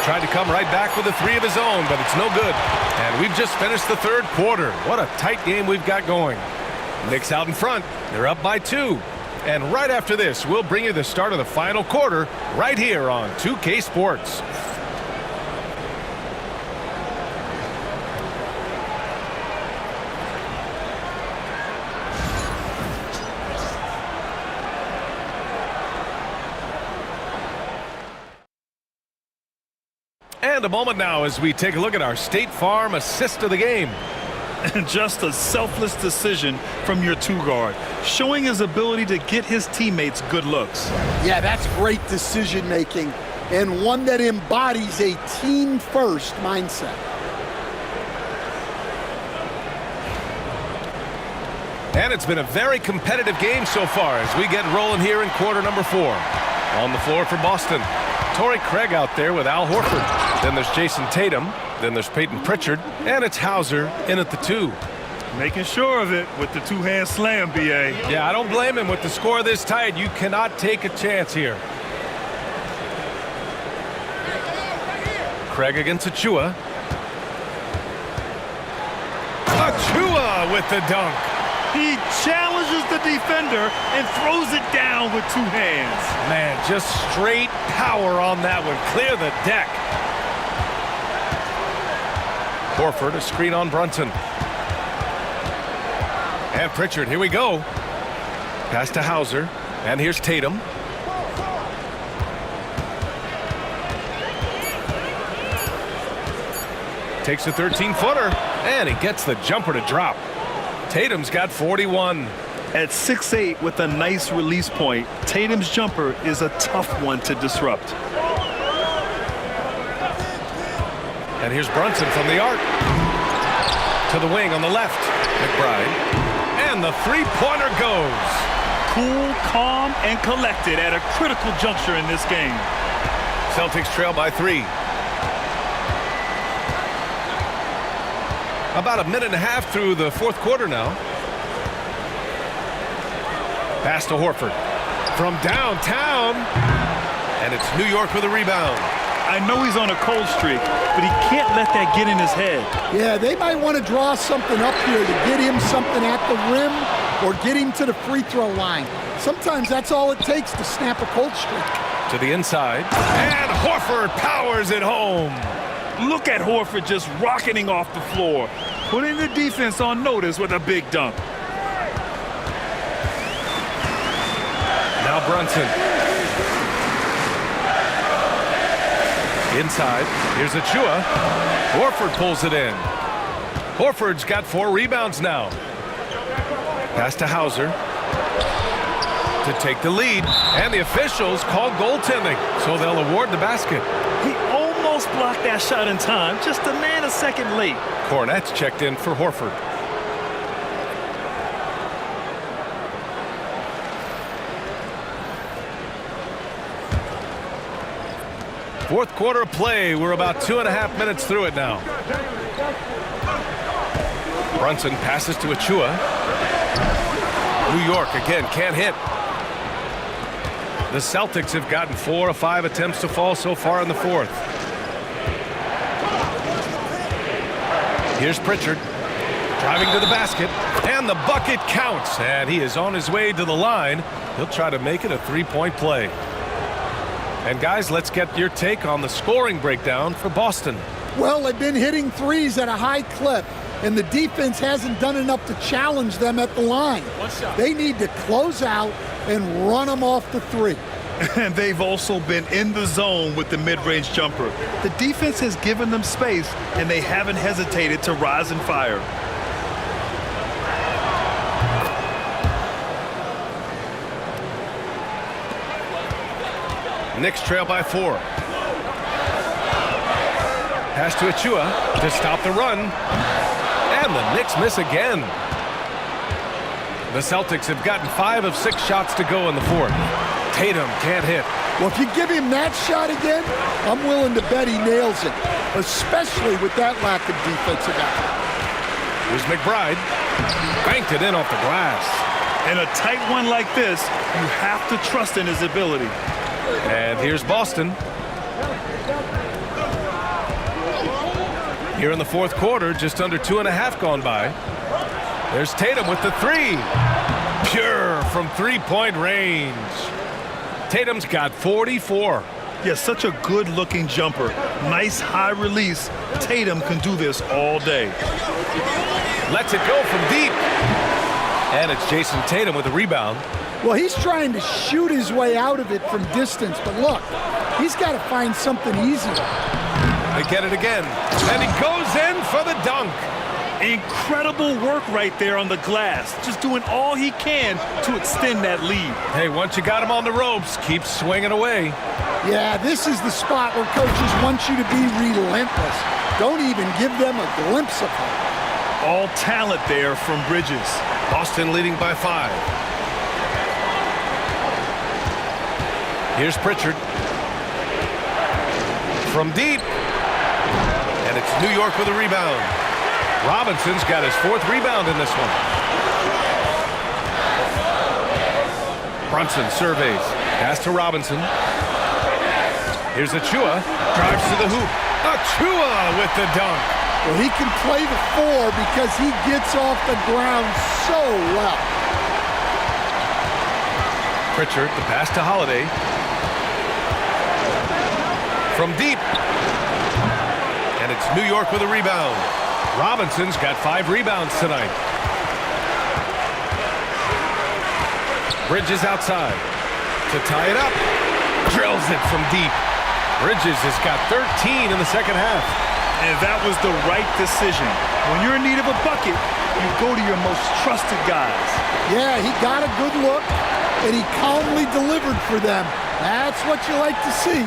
Tried to come right back with a 3 of his own, but it's no good. And we've just finished the third quarter. What a tight game we've got going. Knicks out in front. They're up by 2. And right after this, we'll bring you the start of the final quarter right here on 2K Sports. And a moment now as we take a look at our State Farm assist of the game. And just a selfless decision from your 2-guard, showing his ability to get his teammates good looks. Yeah, that's great decision making, and one that embodies a team-first mindset. And it's been a very competitive game so far as we get rolling here in quarter number 4. On the floor for Boston, Torrey Craig out there with Al Horford. Then there's Jason Tatum. Then there's Peyton Pritchard. And it's Hauser in at the 2. Making sure of it with the 2-hand slam, B.A. Yeah, I don't blame him. With the score this tight, you cannot take a chance here. Craig against Achua. Achua with the dunk. He challenges the defender and throws it down with 2 hands. Man, just straight power on that one. Clear the deck. Horford, a screen on Brunson. And Pritchard, here we go. Pass to Hauser. And here's Tatum. Takes a 13-footer. And he gets the jumper to drop. Tatum's got 41. At 6'8" with a nice release point, Tatum's jumper is a tough one to disrupt. And here's Brunson from the arc. To the wing on the left. McBride. And the three-pointer goes. Cool, calm, and collected at a critical juncture in this game. Celtics trail by 3. About a minute and a half through the fourth quarter now. Pass to Horford. From downtown. And it's New York with a rebound. I know he's on a cold streak, but he can't let that get in his head. Yeah, they might want to draw something up here to get him something at the rim or get him to the free throw line. Sometimes that's all it takes to snap a cold streak. To the inside. And Horford powers it home. Look at Horford just rocketing off the floor, putting the defense on notice with a big dunk. Now Brunson. Inside, here's Achua. Horford pulls it in. Horford's got 4 rebounds now. Pass to Hauser to take the lead, and the officials call goaltending, so they'll award the basket. He almost blocked that shot in time, just a nanosecond late. Cornette's checked in for Horford. Fourth quarter of play. We're about 2.5 minutes through it now. Brunson passes to Achua. New York again can't hit. The Celtics have gotten 4 of 5 attempts to fall so far in the fourth. Here's Pritchard driving to the basket, and the bucket counts, and he is on his way to the line. He'll try to make it a 3-point play. And guys, let's get your take on the scoring breakdown for Boston. Well, they've been hitting threes at a high clip, and the defense hasn't done enough to challenge them at the line. They need to close out and run them off the three. And they've also been in the zone with the mid-range jumper. The defense has given them space, and they haven't hesitated to rise and fire. Knicks trail by 4. Pass to Achua to stop the run. And the Knicks miss again. The Celtics have gotten 5 of 6 shots to go in the fourth. Tatum can't hit. Well, if you give him that shot again, I'm willing to bet he nails it, especially with that lack of defensive effort. Here's McBride. Banked it in off the glass. In a tight one like this, you have to trust in his ability. And here's Boston. Here in the fourth quarter, just under 2.5 gone by. There's Tatum with the 3. Pure from 3-point range. Tatum's got 44. Yeah, such a good-looking jumper. Nice high release. Tatum can do this all day. Lets it go from deep. And it's Jason Tatum with the rebound. Well, he's trying to shoot his way out of it from distance, but look, he's got to find something easier. They get it again, and he goes in for the dunk. Incredible work right there on the glass. Just doing all he can to extend that lead. Hey, once you got him on the ropes, keep swinging away. Yeah, this is the spot where coaches want you to be relentless. Don't even give them a glimpse of it. All talent there from Bridges. Boston leading by 5. Here's Pritchard. From deep. And it's New York with a rebound. Robinson's got his 4th rebound in this one. Brunson surveys. Pass to Robinson. Here's Achua. Drives to the hoop. Achua with the dunk. Well, he can play the 4 because he gets off the ground so well. Pritchard, the pass to Holiday. From deep. And it's New York with a rebound. Robinson's got 5 rebounds tonight. Bridges outside. To tie it up. Drills it from deep. Bridges has got 13 in the second half. And that was the right decision. When you're in need of a bucket, you go to your most trusted guys. Yeah, he got a good look, and he calmly delivered for them. That's what you like to see.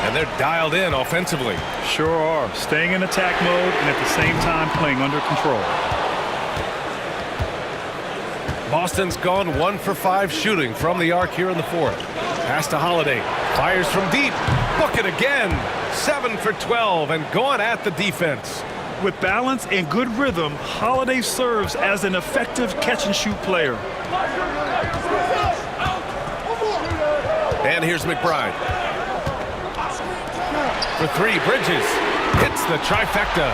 And they're dialed in offensively. Sure are. Staying in attack mode and at the same time playing under control. Boston's gone 1 for 5 shooting from the arc here in the fourth. Pass to Holiday. Fires from deep. Bucket again. 7 for 12 and going at the defense. With balance and good rhythm, Holiday serves as an effective catch-and-shoot player. And here's McBride. For 3, Bridges hits the trifecta.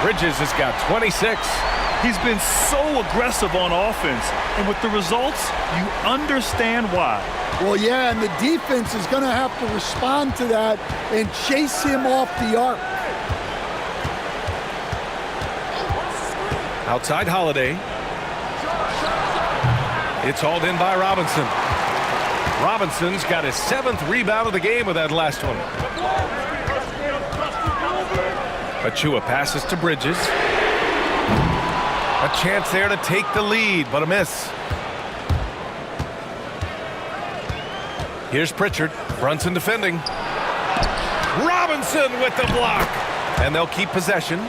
Bridges has got 26. He's been so aggressive on offense, and with the results, you understand why. Well, yeah, and the defense is going to have to respond to that and chase him off the arc. Outside Holiday. It's hauled in by Robinson. Robinson's got his 7th rebound of the game with that last one. Achua passes to Bridges. A chance there to take the lead, but a miss. Here's Pritchard. Brunson defending. Robinson with the block. And they'll keep possession.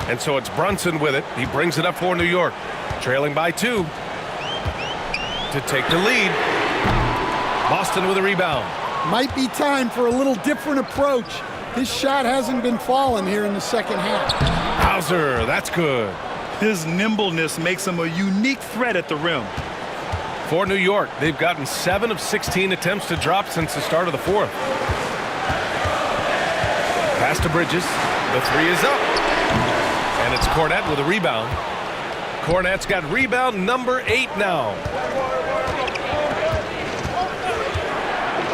And so it's Brunson with it. He brings it up for New York. Trailing by 2. To take the lead. Boston with a rebound. Might be time for a little different approach. His shot hasn't been falling here in the second half. Hauser, that's good. His nimbleness makes him a unique threat at the rim. For New York, they've gotten 7 of 16 attempts to drop since the start of the 4th. Pass to Bridges. The 3 is up. And it's Cornette with a rebound. Cornette's got rebound number 8 now.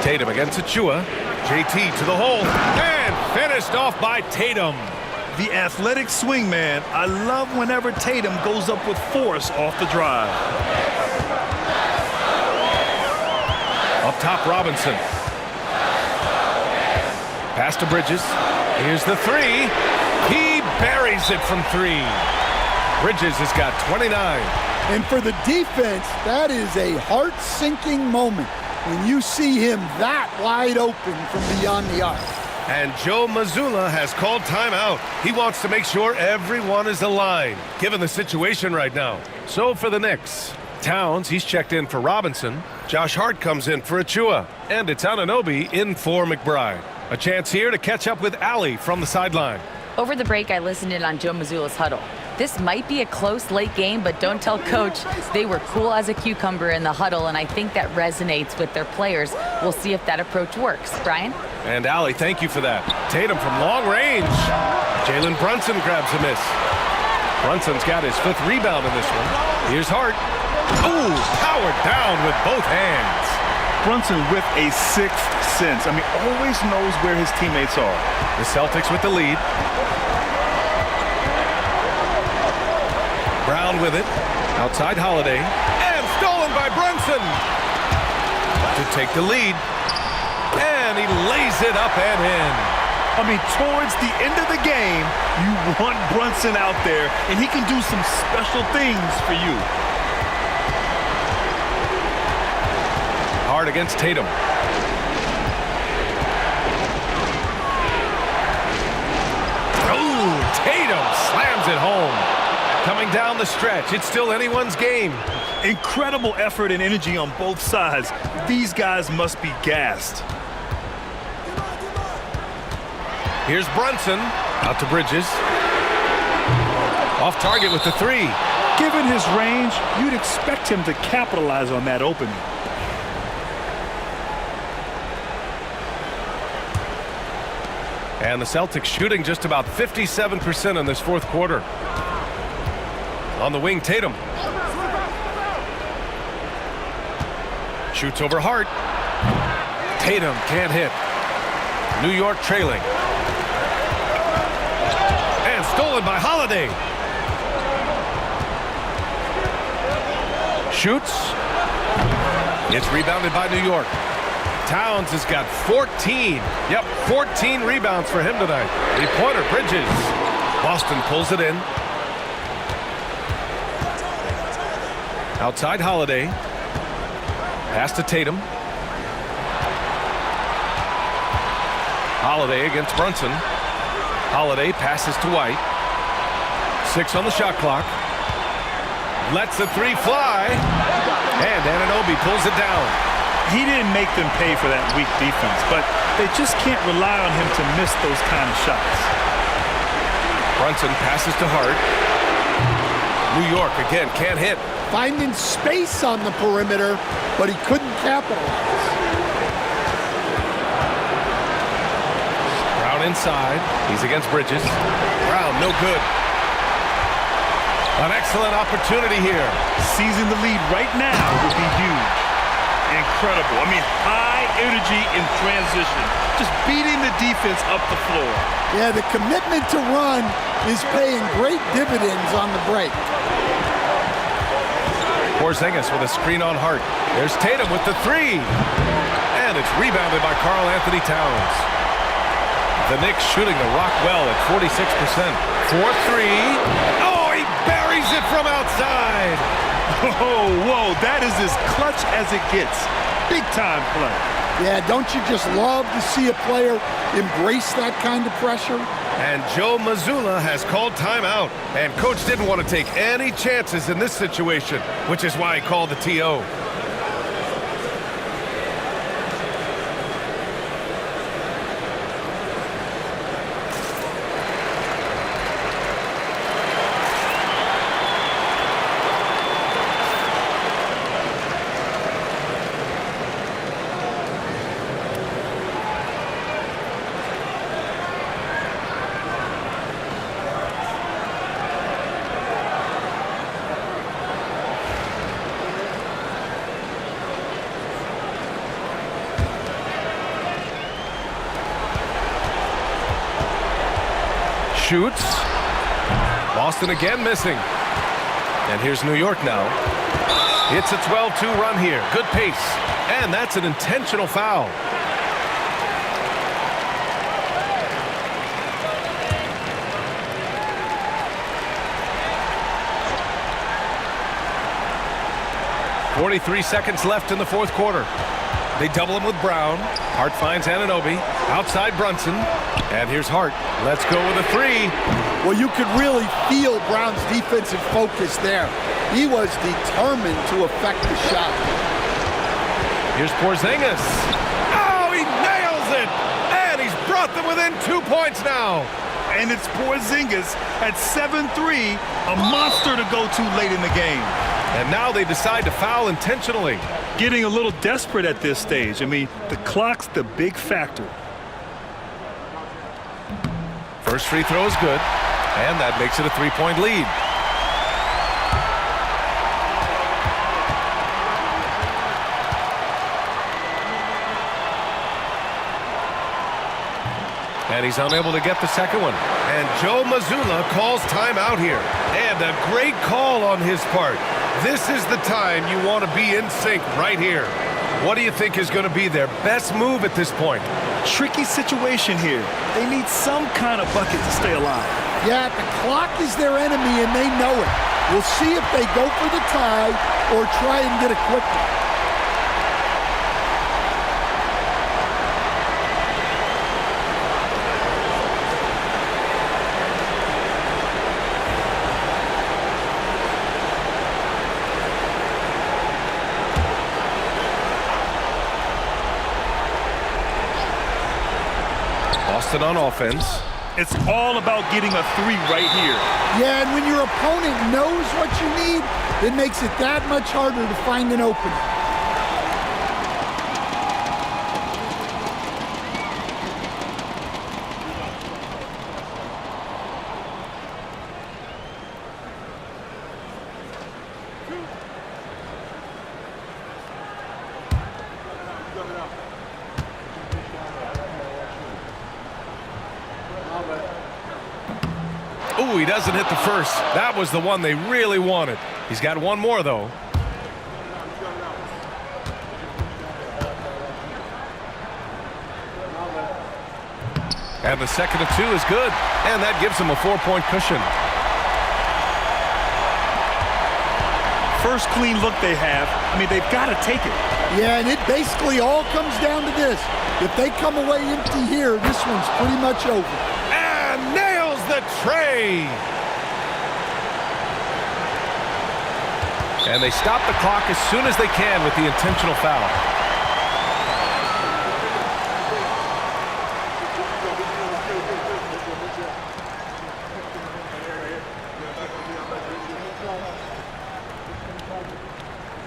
Tatum against Achua. JT to the hole. And finished off by Tatum. The athletic swing man. I love whenever Tatum goes up with force off the drive. Up top, Robinson. Pass to Bridges. Here's the 3. He buries it from 3. Bridges has got 29. And for the defense, that is a heart-sinking moment when you see him that wide open from beyond the arc. And Joe Mazzulla has called timeout. He wants to make sure everyone is aligned, given the situation right now. So for the Knicks, Towns, he's checked in for Robinson. Josh Hart comes in for Achua. And it's Anunoby in for McBride. A chance here to catch up with Allie from the sideline. Over the break, I listened in on Joe Mazzulla's huddle. This might be a close late game, but don't tell Coach. They were cool as a cucumber in the huddle, and I think that resonates with their players. We'll see if that approach works. Brian? And Allie, thank you for that. Tatum from long range. Jalen Brunson grabs a miss. Brunson's got his 5th rebound in this one. Here's Hart. Ooh, powered down with both hands. Brunson with a 6th sense. I mean, always knows where his teammates are. The Celtics with the lead. Brown with it. Outside Holiday. And stolen by Brunson. To take the lead. And he lays it up and in. I mean, towards the end of the game, you want Brunson out there, and he can do some special things for you. Hard against Tatum. Oh, Tatum slams it home. Coming down the stretch, it's still anyone's game. Incredible effort and energy on both sides. These guys must be gassed. Here's Brunson, out to Bridges. Off target with the 3. Given his range, you'd expect him to capitalize on that opening. And the Celtics shooting just about 57% in this 4th quarter. On the wing, Tatum. Shoots over Hart. Tatum can't hit. New York trailing. And stolen by Holiday. Shoots. It's rebounded by New York. Towns has got 14. Yep, 14 rebounds for him tonight. 3-pointer, Bridges. Boston pulls it in. Outside Holiday. Pass to Tatum. Holiday against Brunson. Holiday passes to White. 6 on the shot clock. Lets the 3 fly. And Anunoby pulls it down. He didn't make them pay for that weak defense, but they just can't rely on him to miss those kind of shots. Brunson passes to Hart. New York again can't hit. Finding space on the perimeter, but he couldn't capitalize. Brown inside. He's against Bridges. Brown, no good. An excellent opportunity here. Seizing the lead right now would be huge. Incredible. I mean, high energy in transition. Just beating the defense up the floor. Yeah, the commitment to run is paying great dividends on the break. Porzingis with a screen on Hart. There's Tatum with the three. And it's rebounded by Karl Anthony Towns. The Knicks shooting the rock well at 46%. 4-3. Oh, he buries it from outside. Oh, whoa, that is as clutch as it gets. Big time play. Yeah, don't you just love to see a player embrace that kind of pressure? And Joe Mazzulla has called timeout. And coach didn't want to take any chances in this situation, which is why he called the TO. Shoots. Boston again missing. And here's New York now. It's a 12-2 run here. Good pace. And that's an intentional foul. .43 seconds left in the fourth quarter. They double him with Brown. Hart finds Anunoby. Outside Brunson. And here's Hart. Let's go with a three. Well, you could really feel Brown's defensive focus there. He was determined to affect the shot. Here's Porzingis. Oh, he nails it! And he's brought them within 2 points now. And it's Porzingis at 7-3, a monster to go to late in the game. And now they decide to foul intentionally. Getting a little desperate at this stage. I mean, the clock's the big factor. First free throw is good, and that makes it a 3-point lead. And he's unable to get the second one. And Joe Mazzulla calls timeout here. And a great call on his part. This is the time you want to be in sync right here. What do you think is going to be their best move at this point? Tricky situation here. They need some kind of bucket to stay alive. Yeah, the clock is their enemy, and they know it. We'll see if they go for the tie or try and get a quick one. Boston on offense. It's all about getting a three right here. Yeah, and when your opponent knows what you need, it makes it that much harder to find an opening. Ooh, he doesn't hit the first. That was the one they really wanted. He's got one more, though. And the second of two is good. And that gives him a 4-point cushion. First clean look they have. I mean, they've got to take it. Yeah, and it basically all comes down to this. If they come away empty here, this one's pretty much over. And nails the tray. And they stop the clock as soon as they can with the intentional foul.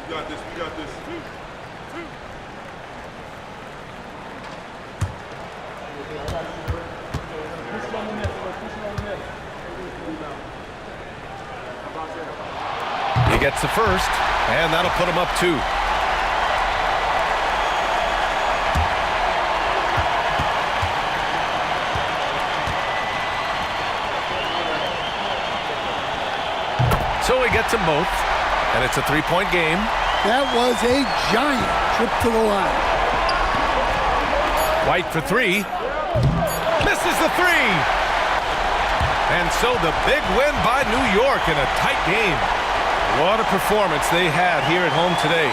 We got this. He gets the first, and that'll put him up 2. So he gets them both, and it's a 3-point game. That was a giant trip to the line. White for 3. Misses the 3. And so the big win by New York in a tight game. What a performance they had here at home today.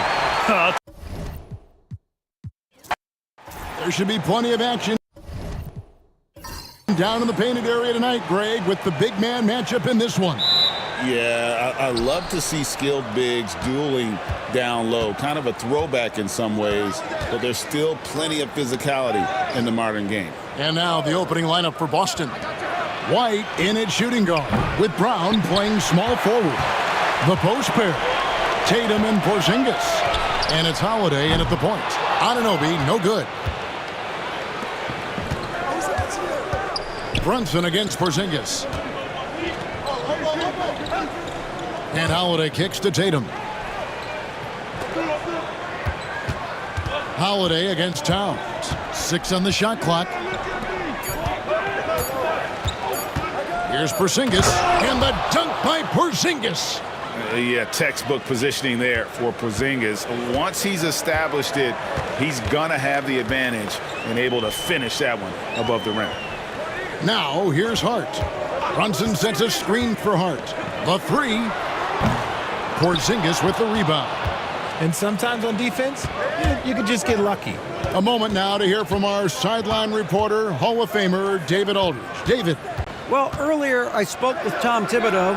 There should be plenty of action down in the painted area tonight, Greg, with the big man matchup in this one. Yeah, I love to see skilled bigs dueling down low. Kind of a throwback in some ways, but there's still plenty of physicality in the modern game. And now the opening lineup for Boston. White in at shooting guard, with Brown playing small forward. The post pair, Tatum and Porzingis. And it's Holiday in at the point. Anunoby, no good. Brunson against Porzingis. And Holiday kicks to Tatum. Holiday against Towns. 6 on the shot clock. Here's Porzingis, and the dunk by Porzingis. Yeah, textbook positioning there for Porzingis. Once he's established it, he's going to have the advantage and able to finish that one above the rim. Now, here's Hart. Brunson sets a screen for Hart. The 3. Porzingis with the rebound. And sometimes on defense, you can just get lucky. A moment now to hear from our sideline reporter, Hall of Famer David Aldridge. David. Well, earlier I spoke with Tom Thibodeau.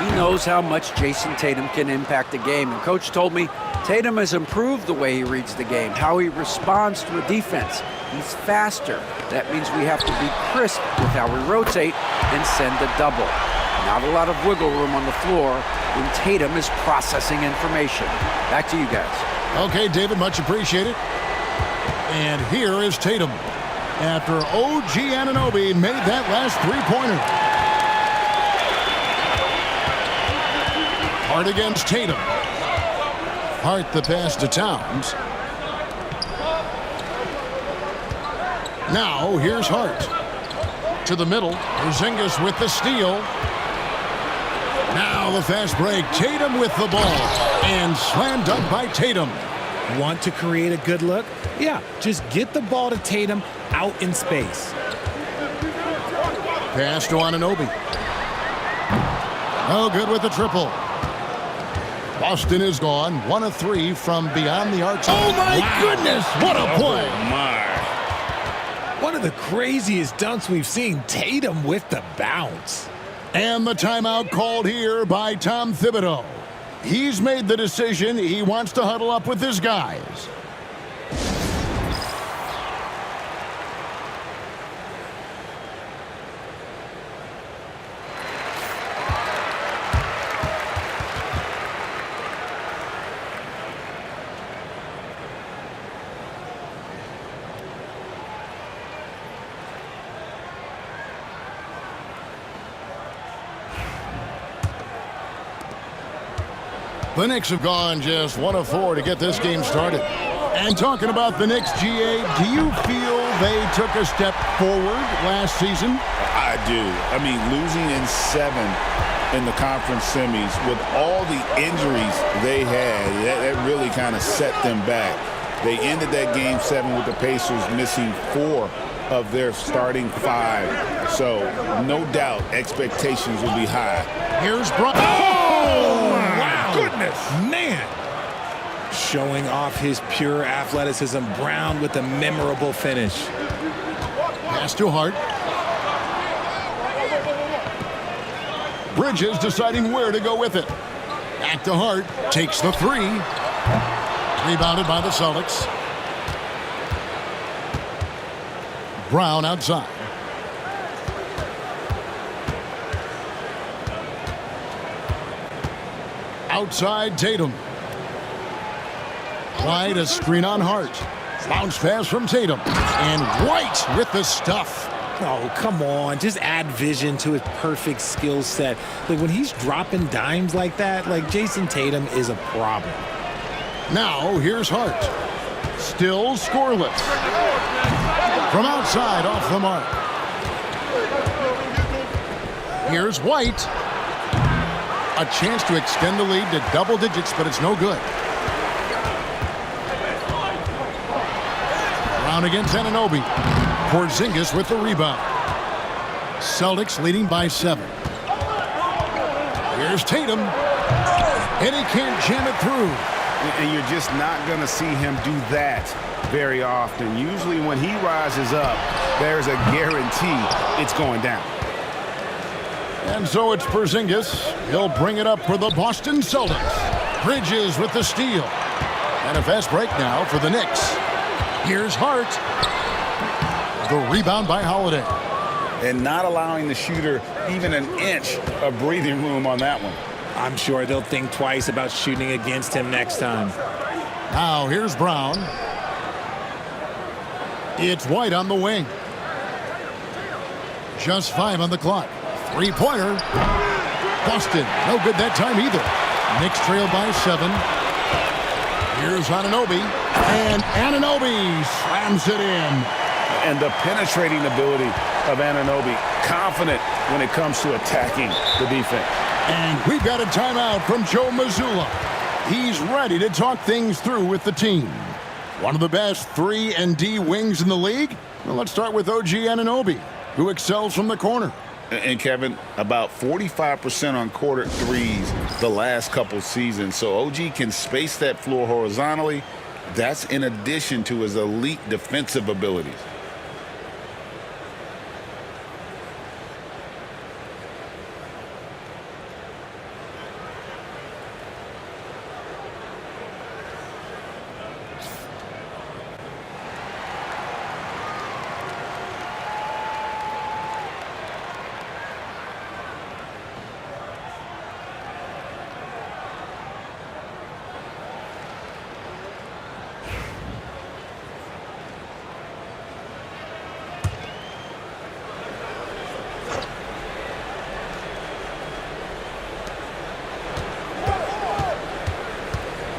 He knows how much Jason Tatum can impact a game. And Coach told me Tatum has improved the way he reads the game, how he responds to a defense. He's faster. That means we have to be crisp with how we rotate and send a double. Not a lot of wiggle room on the floor when Tatum is processing information. Back to you guys. Okay, David, much appreciated. And here is Tatum after OG Anunoby made that last 3-pointer. Hart against Tatum. Hart the pass to Towns. Now here's Hart. To the middle. Porzingis with the steal. Now the fast break. Tatum with the ball. And slam dunk by Tatum. Want to create a good look? Yeah, just get the ball to Tatum out in space. Pass to Anunoby. Oh, good with the triple. Boston is gone. 1 of 3 from beyond the arc. Oh, my goodness. What a play. Oh, my. One of the craziest dunks we've seen. Tatum with the bounce. And the timeout called here by Tom Thibodeau. He's made the decision. He wants to huddle up with his guys. The Knicks have gone just 1 of 4 to get this game started. And talking about the Knicks, GA, do you feel they took a step forward last season? I do. I mean, losing in 7 in the conference semis with all the injuries they had, that really kind of set them back. They ended that game 7 with the Pacers missing 4 of their starting 5. So, no doubt, expectations will be high. Here's Brown. Oh, wow. Goodness. Man. Showing off his pure athleticism. Brown with a memorable finish. Pass to Hart. Bridges deciding where to go with it. Back to Hart. Takes the 3. Rebounded by the Celtics. Brown outside. Outside Tatum. White a screen on Hart. Bounce pass from Tatum. And White with the stuff. Oh, come on. Just add vision to his perfect skill set. Like, when he's dropping dimes like that, like, Jason Tatum is a problem. Now, here's Hart. Still scoreless. From outside, off the mark. Here's White. A chance to extend the lead to double digits, but it's no good. Brown against Anunoby. Porzingis with the rebound. Celtics leading by 7. Here's Tatum. And he can't jam it through. And you're just not going to see him do that very often. Usually when he rises up, there's a guarantee it's going down. And so it's Porzingis. He'll bring it up for the Boston Celtics. Bridges with the steal. And a fast break now for the Knicks. Here's Hart. The rebound by Holiday. And not allowing the shooter even an inch of breathing room on that one. I'm sure they'll think twice about shooting against him next time. Now here's Brown. It's White on the wing. Just 5 on the clock. Three-pointer. Boston. No good that time either. Knicks trail by 7. Here's Anunoby. And Anunoby slams it in. And the penetrating ability of Anunoby. Confident when it comes to attacking the defense. And we've got a timeout from Joe Mazzulla. He's ready to talk things through with the team. One of the best 3-and-D wings in the league? Well, let's start with OG Anunoby, who excels from the corner. And Kevin, about 45% on quarter threes the last couple seasons. So OG can space that floor horizontally. That's in addition to his elite defensive abilities.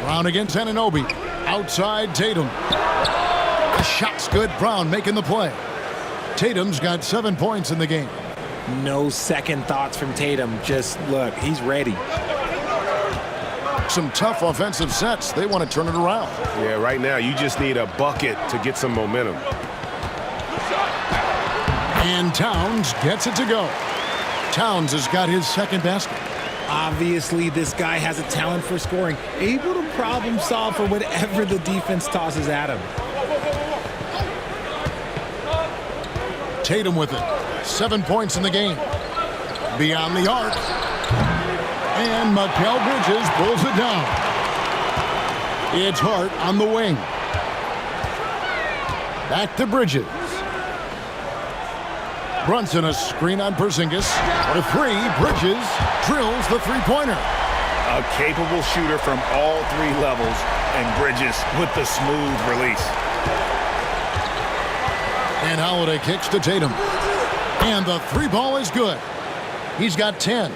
Brown against Anunoby. Outside Tatum. The shot's good. Brown making the play. Tatum's got 7 points in the game. No second thoughts from Tatum. Just look, he's ready. Some tough offensive sets. They want to turn it around. Yeah, right now you just need a bucket to get some momentum. And Towns gets it to go. Towns has got his second basket. Obviously, this guy has a talent for scoring, able to problem solve for whatever the defense tosses at him. Tatum with it. 7 points in the game. Beyond the arc. And Mikal Bridges pulls it down. It's Hart on the wing. Back to Bridges. Brunson, a screen on Porzingis. For 3, Bridges drills the three-pointer. A capable shooter from all 3 levels, and Bridges with the smooth release. And Holiday kicks to Tatum. And the 3-ball is good. He's got 10.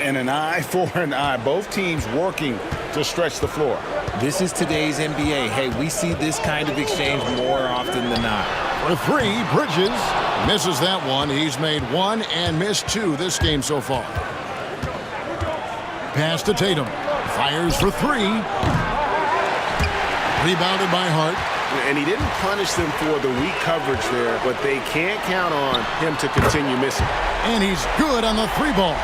And an eye for an eye. Both teams working to stretch the floor. This is today's NBA. Hey, we see this kind of exchange more often than not. For 3, Bridges misses that one. He's made 1 and missed 2 this game so far. Pass to Tatum. Fires for 3. Rebounded by Hart. And he didn't punish them for the weak coverage there, but they can't count on him to continue missing. And he's good on the 3-ball.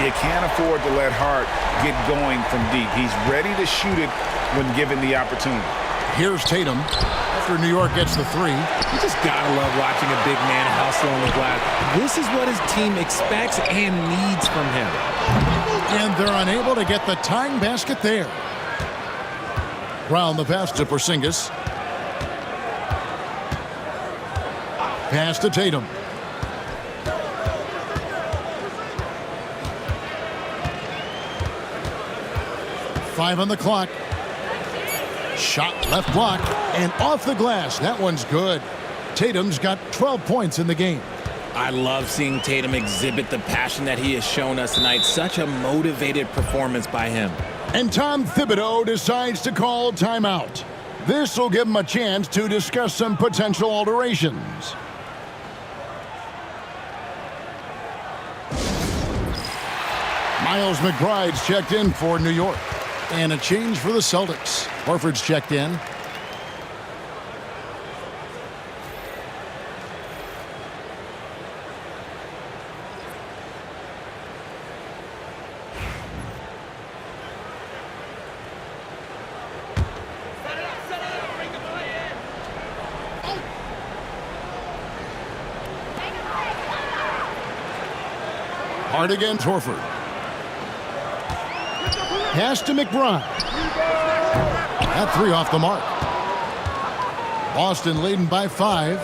You can't afford to let Hart get going from deep. He's ready to shoot it when given the opportunity. Here's Tatum. After New York gets the 3. You just gotta love watching a big man hustle on the glass. This is what his team expects and needs from him. And they're unable to get the tying basket there. Brown the pass to Porzingis. Pass to Tatum. Five on the clock. Shot left block and off the glass. That one's good. Tatum's got 12 points in the game. I love seeing Tatum exhibit the passion that he has shown us tonight. Such a motivated performance by him. And Tom Thibodeau decides to call timeout. This will give him a chance to discuss some potential alterations. Miles McBride's checked in for New York. And a change for the Celtics. Horford's checked in. Hard against Horford. Pass to McBride. That three off the mark. Boston leading by 5.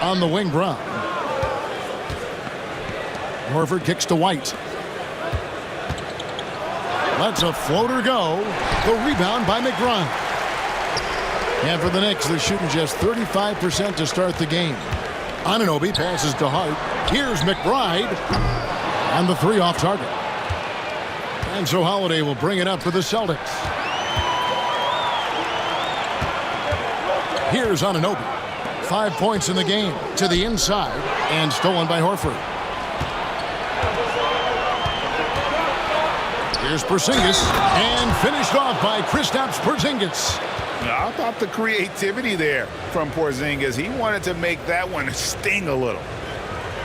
On the wing, Brown. Horford kicks to White. Lets a floater go. The rebound by McBride. And for the Knicks, they're shooting just 35% to start the game. Anunoby passes to Hart. Here's McBride. And the three off target. And so Holiday will bring it up for the Celtics. Here's Anunoby. 5 points in the game to the inside and stolen by Horford. Here's Porzingis and finished off by Kristaps Porzingis. How about the creativity there from Porzingis? He wanted to make that one sting a little.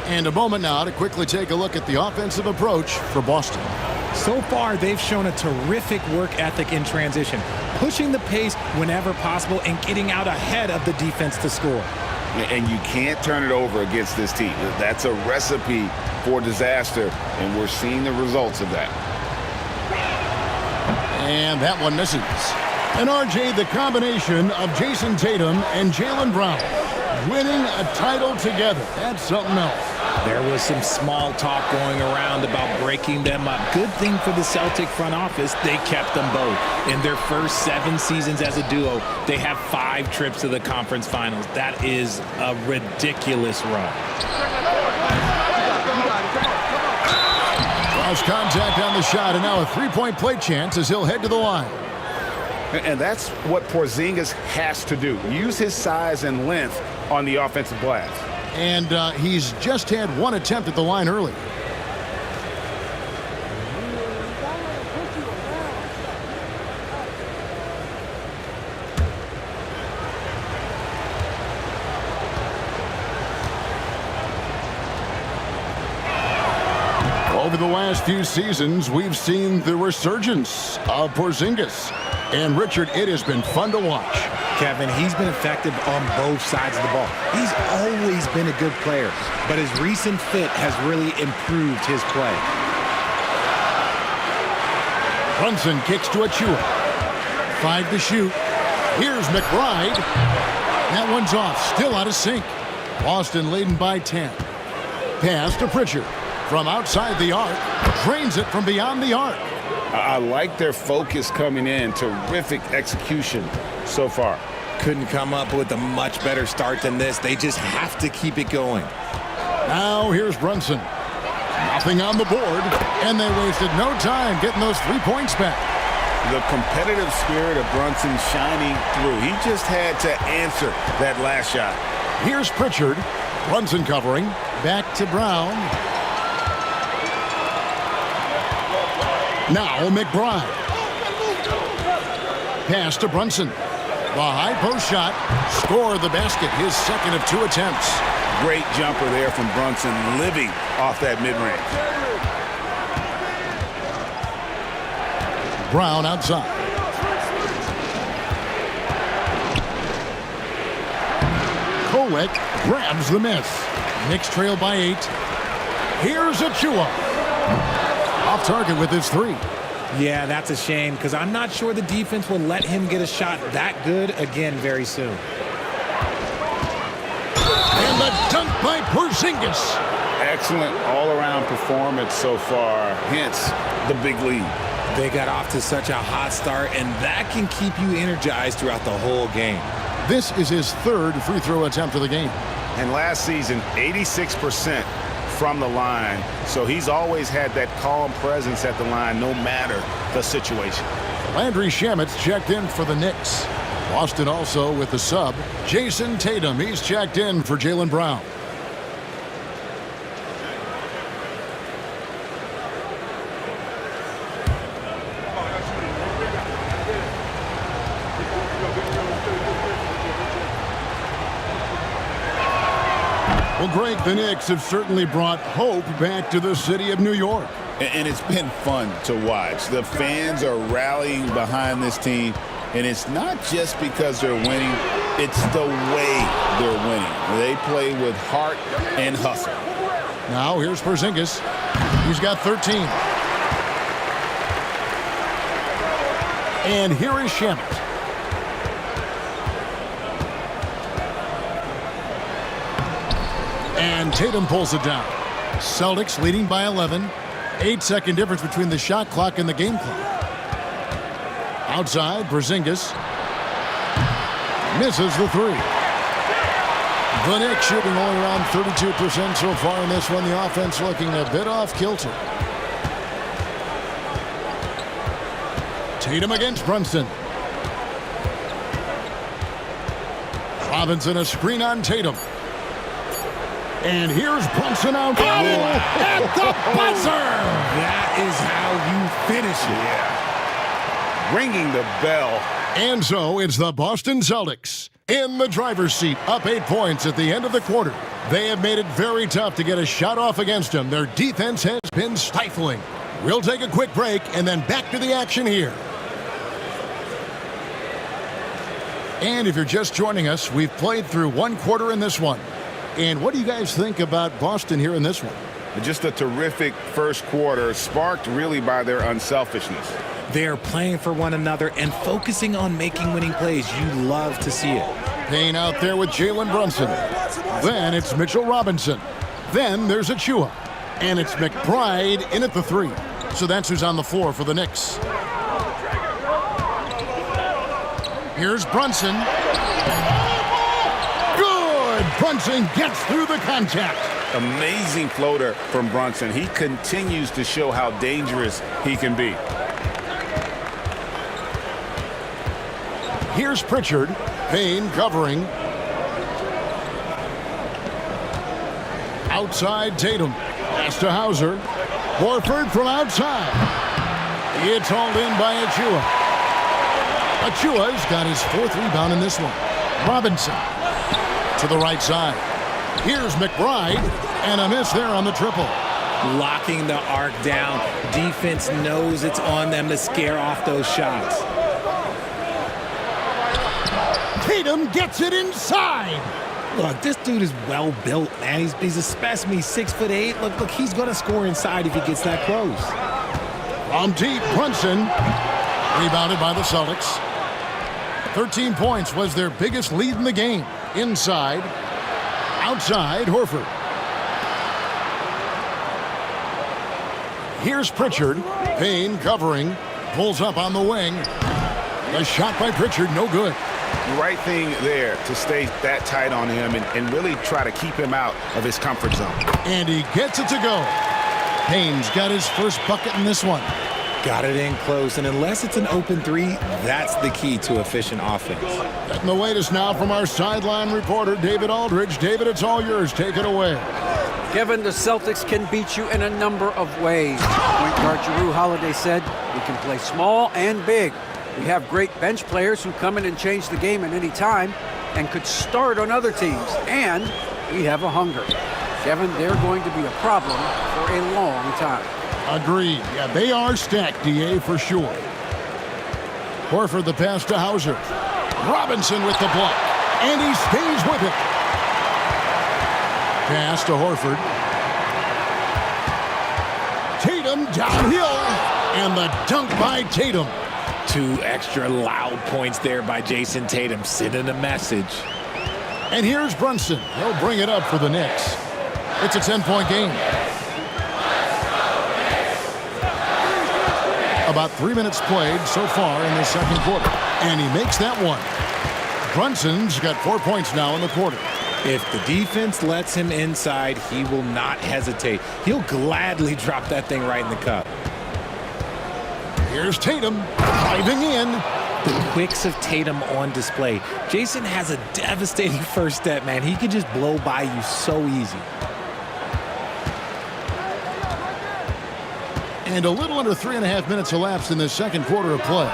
And a moment now to quickly take a look at the offensive approach for Boston. So far, they've shown a terrific work ethic in transition, pushing the pace whenever possible and getting out ahead of the defense to score. And you can't turn it over against this team. That's a recipe for disaster, and we're seeing the results of that. And that one misses. And RJ, the combination of Jason Tatum and Jaylen Brown winning a title together. That's something else. There was some small talk going around about breaking them up. Good thing for the Celtic front office, they kept them both. In their first 7 seasons as a duo, they have 5 trips to the conference finals. That is a ridiculous run. Cross contact on the shot, and now a three-point play chance as he'll head to the line. And that's what Porzingis has to do. Use his size and length on the offensive glass. And he's just had 1 attempt at the line early. Over the last few seasons, we've seen the resurgence of Porzingis. And Richard, it has been fun to watch. Kevin, he's been effective on both sides of the ball. He's always been a good player, but his recent fit has really improved his play. Brunson kicks to Achua. 5 to shoot. Here's McBride. That one's off, still out of sync. Boston leading by 10. Pass to Pritchard. From outside the arc, drains it from beyond the arc. I like their focus coming in. Terrific execution so far. Couldn't come up with a much better start than this. They just have to keep it going. Now here's Brunson. Nothing on the board, and they wasted no time getting those 3 points back. The competitive spirit of Brunson shining through. He just had to answer that last shot. Here's Pritchard. Brunson covering. Back to Brown. Now McBride. Pass to Brunson. The high post shot. Score the basket. His second of 2 attempts. Great jumper there from Brunson, living off that mid-range. Brown outside. Kolek grabs the miss. Knicks trail by 8. Here's Achua. Off target with his 3. Yeah, that's a shame because I'm not sure the defense will let him get a shot that good again very soon. And the dunk by Porzingis. Excellent all-around performance so far, hence the big lead. They got off to such a hot start, and that can keep you energized throughout the whole game. This is his third free throw attempt of the game. And last season, 86% from the line. So he's always had that calm presence at the line no matter the situation. Landry Shamet's checked in for the Knicks. Boston also with the sub. Jason Tatum, he's checked in for Jaylen Brown. Well, Greg, the Knicks have certainly brought hope back to the city of New York. And it's been fun to watch. The fans are rallying behind this team, and it's not just because they're winning, it's the way they're winning. They play with heart and hustle. Now here's Porzingis. He's got 13. And here is Shamet. And Tatum pulls it down. Celtics leading by 11. 8-second difference between the shot clock and the game clock. Outside, Porzingis misses the three. The Knicks shooting only around 32% so far in this one. The offense looking a bit off kilter. Tatum against Brunson. Robinson a screen on Tatum. And here's Brunson out at the buzzer. That is how you finish it. Yeah. Ringing the bell. And so it's the Boston Celtics in the driver's seat, up 8 points at the end of the quarter. They have made it very tough to get a shot off against them. Their defense has been stifling. We'll take a quick break and then back to the action here. And if you're just joining us, we've played through one quarter in this one. And what do you guys think about Boston here in this one? Just a terrific first quarter, sparked really by their unselfishness. They're playing for one another and focusing on making winning plays. You love to see it. Payne out there with Jalen Brunson. Then it's Mitchell Robinson. Then there's Achua. And it's McBride in at the three. So that's who's on the floor for the Knicks. Here's Brunson. Brunson gets through the contact. Amazing floater from Brunson. He continues to show how dangerous he can be. Here's Pritchard. Payne covering. Outside Tatum. Pass to Hauser. Horford from outside. It's hauled in by Achua. Achua's got his fourth rebound in this one. Robinson to the right side. Here's McBride, and a miss there on the triple. Locking the arc down. Defense knows it's on them to scare off those shots. Tatum gets it inside. Look, this dude is well built, man. He's a specimen. He's 6'8". Look, he's going to score inside if he gets that close. From deep, Brunson. Rebounded by the Celtics. 13 points was their biggest lead in the game. Inside. Outside, Horford. Here's Pritchard. Payne covering. Pulls up on the wing. A shot by Pritchard, no good. The right thing there to stay that tight on him and really try to keep him out of his comfort zone. And he gets it to go. Payne's got his first bucket in this one. Got it in close, and unless it's an open three, that's the key to efficient offense. Getting the latest now from our sideline reporter, David Aldridge. David, it's all yours. Take it away. Kevin, the Celtics can beat you in a number of ways. Point guard Jrue Holiday said, we can play small and big. We have great bench players who come in and change the game at any time and could start on other teams. And we have a hunger. Kevin, they're going to be a problem for a long time. Agreed. Yeah, they are stacked, DA, for sure. Horford the pass to Hauser. Robinson with the block. And he stays with it. Pass to Horford. Tatum downhill. And the dunk by Tatum. 2 extra loud points there by Jason Tatum, sending a message. And here's Brunson. He'll bring it up for the Knicks. It's a 10-point game. About 3 minutes played so far in the second quarter. And he makes that one. Brunson's got 4 points now in the quarter. If the defense lets him inside, he will not hesitate. He'll gladly drop that thing right in the cup. Here's Tatum driving in. The quicks of Tatum on display. Jason has a devastating first step, man. He can just blow by you so easy. And a little under 3.5 minutes elapsed in the second quarter of play.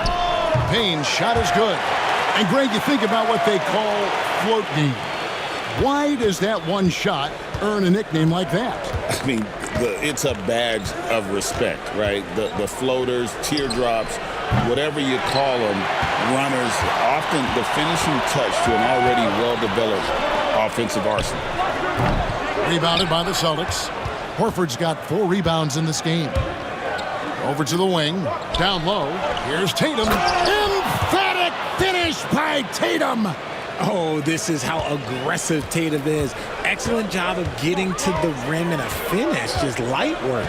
Payne's shot is good. And Greg, you think about what they call float game. Why does that one shot earn a nickname like that? I mean, it's a badge of respect, right? The floaters, teardrops, whatever you call them, runners, often the finishing touch to an already well-developed offensive arsenal. Rebounded by the Celtics. Horford's got 4 rebounds in this game. Over to the wing, down low. Here's Tatum. Emphatic finish by Tatum. Oh, this is how aggressive Tatum is. Excellent job of getting to the rim and a finish. Just light work.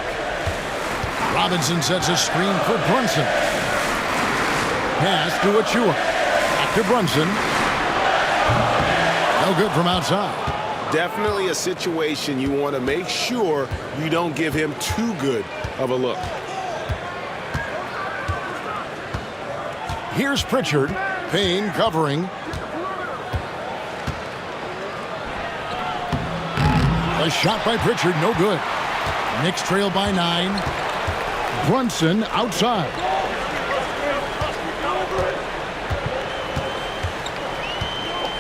Robinson sets a screen for Brunson. Pass to Achua. Back to Brunson. No good from outside. Definitely a situation you want to make sure you don't give him too good of a look. Here's Pritchard. Payne covering. A shot by Pritchard, no good. Knicks trail by 9. Brunson outside.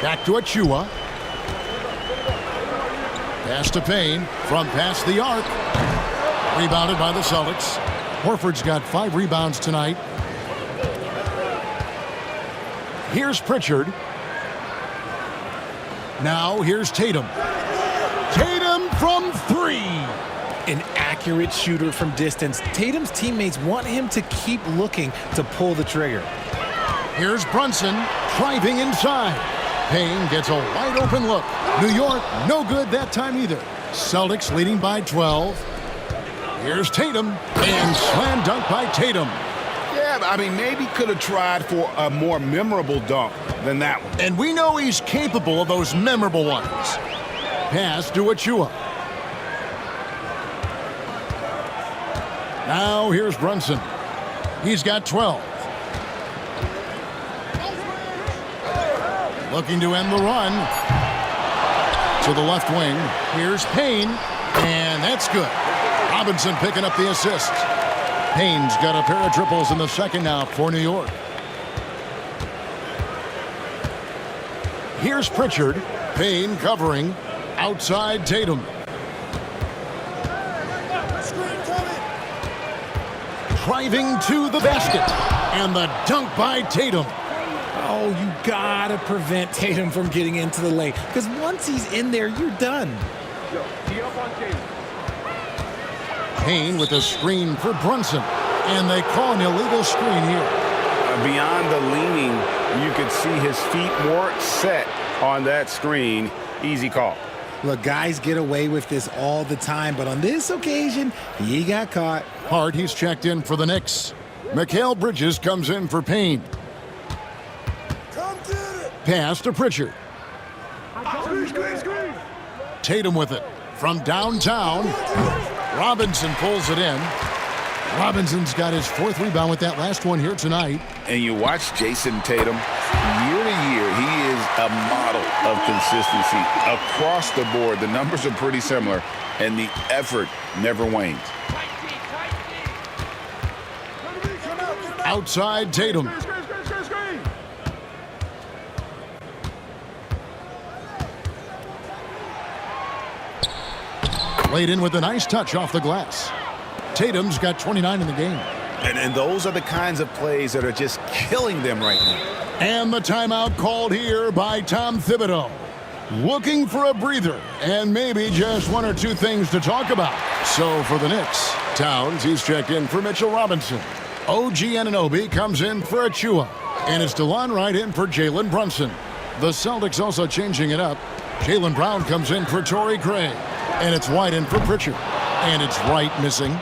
Back to Achua. Pass to Payne from past the arc. Rebounded by the Celtics. Horford's got 5 rebounds tonight. Here's Pritchard. Now here's Tatum. Tatum from 3. An accurate shooter from distance. Tatum's teammates want him to keep looking to pull the trigger. Here's Brunson driving inside. Payne gets a wide open look. New York, no good that time either. Celtics leading by 12. Here's Tatum, and slam dunk by Tatum. Yeah, I mean, maybe could have tried for a more memorable dunk than that one. And we know he's capable of those memorable ones. Pass to Achua. Now here's Brunson. He's got 12. Looking to end the run. To the left wing. Here's Payne. And that's good. Robinson picking up the assist. Payne's got a pair of triples in the second now for New York. Here's Pritchard. Payne covering. Outside Tatum. Driving to the basket. And the dunk by Tatum. Oh, you gotta prevent Tatum from getting into the lane. Because once he's in there, you're done. Payne with a screen for Brunson. And they call an illegal screen here. Beyond the leaning, you could see his feet more set on that screen. Easy call. Look, guys get away with this all the time, but on this occasion, he got caught. Hart, he's checked in for the Knicks. Mikal Bridges comes in for Payne. Pass to Pritchard. Tatum with it. From downtown. Robinson pulls it in. Robinson's got his 4th rebound with that last one here tonight. And you watch Jason Tatum, year to year, he is a model of consistency. Across the board, the numbers are pretty similar, and the effort never wanes. Outside Tatum. Laid in with a nice touch off the glass. Tatum's got 29 in the game. And those are the kinds of plays that are just killing them right now. And the timeout called here by Tom Thibodeau. Looking for a breather and maybe just 1 or 2 things to talk about. So for the Knicks, Towns, he's checked in for Mitchell Robinson. OG Anunoby comes in for Achua. And it's DeLon Wright in for Jalen Brunson. The Celtics also changing it up. Jaylen Brown comes in for Torrey Craig. And it's White in for Pritchard. And it's Wright missing.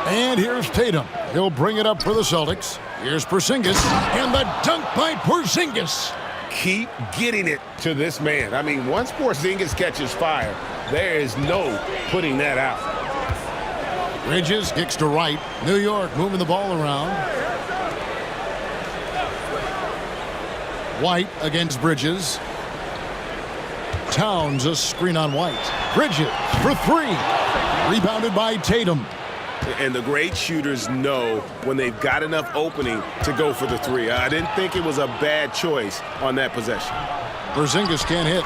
And here's Tatum. He'll bring it up for the Celtics. Here's Porzingis. And the dunk by Porzingis. keep getting it to this man. I mean, once Porzingis catches fire, there is no putting that out. Bridges kicks to right. New York moving the ball around. White against Bridges. Towns a screen on White. Bridges for three. Rebounded by Tatum. And the great shooters know when they've got enough opening to go for the three. I didn't think it was a bad choice on that possession. Porzingis can't hit.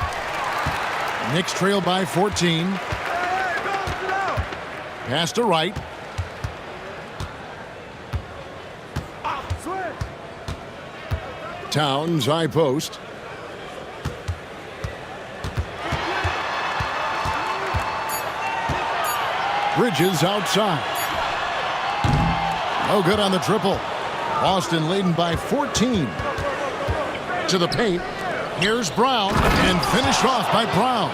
Knicks trail by 14. Pass to right. Towns high post. Bridges outside. No good on the triple. Boston leading by 14. To the paint. Here's Brown and finished off by Brown.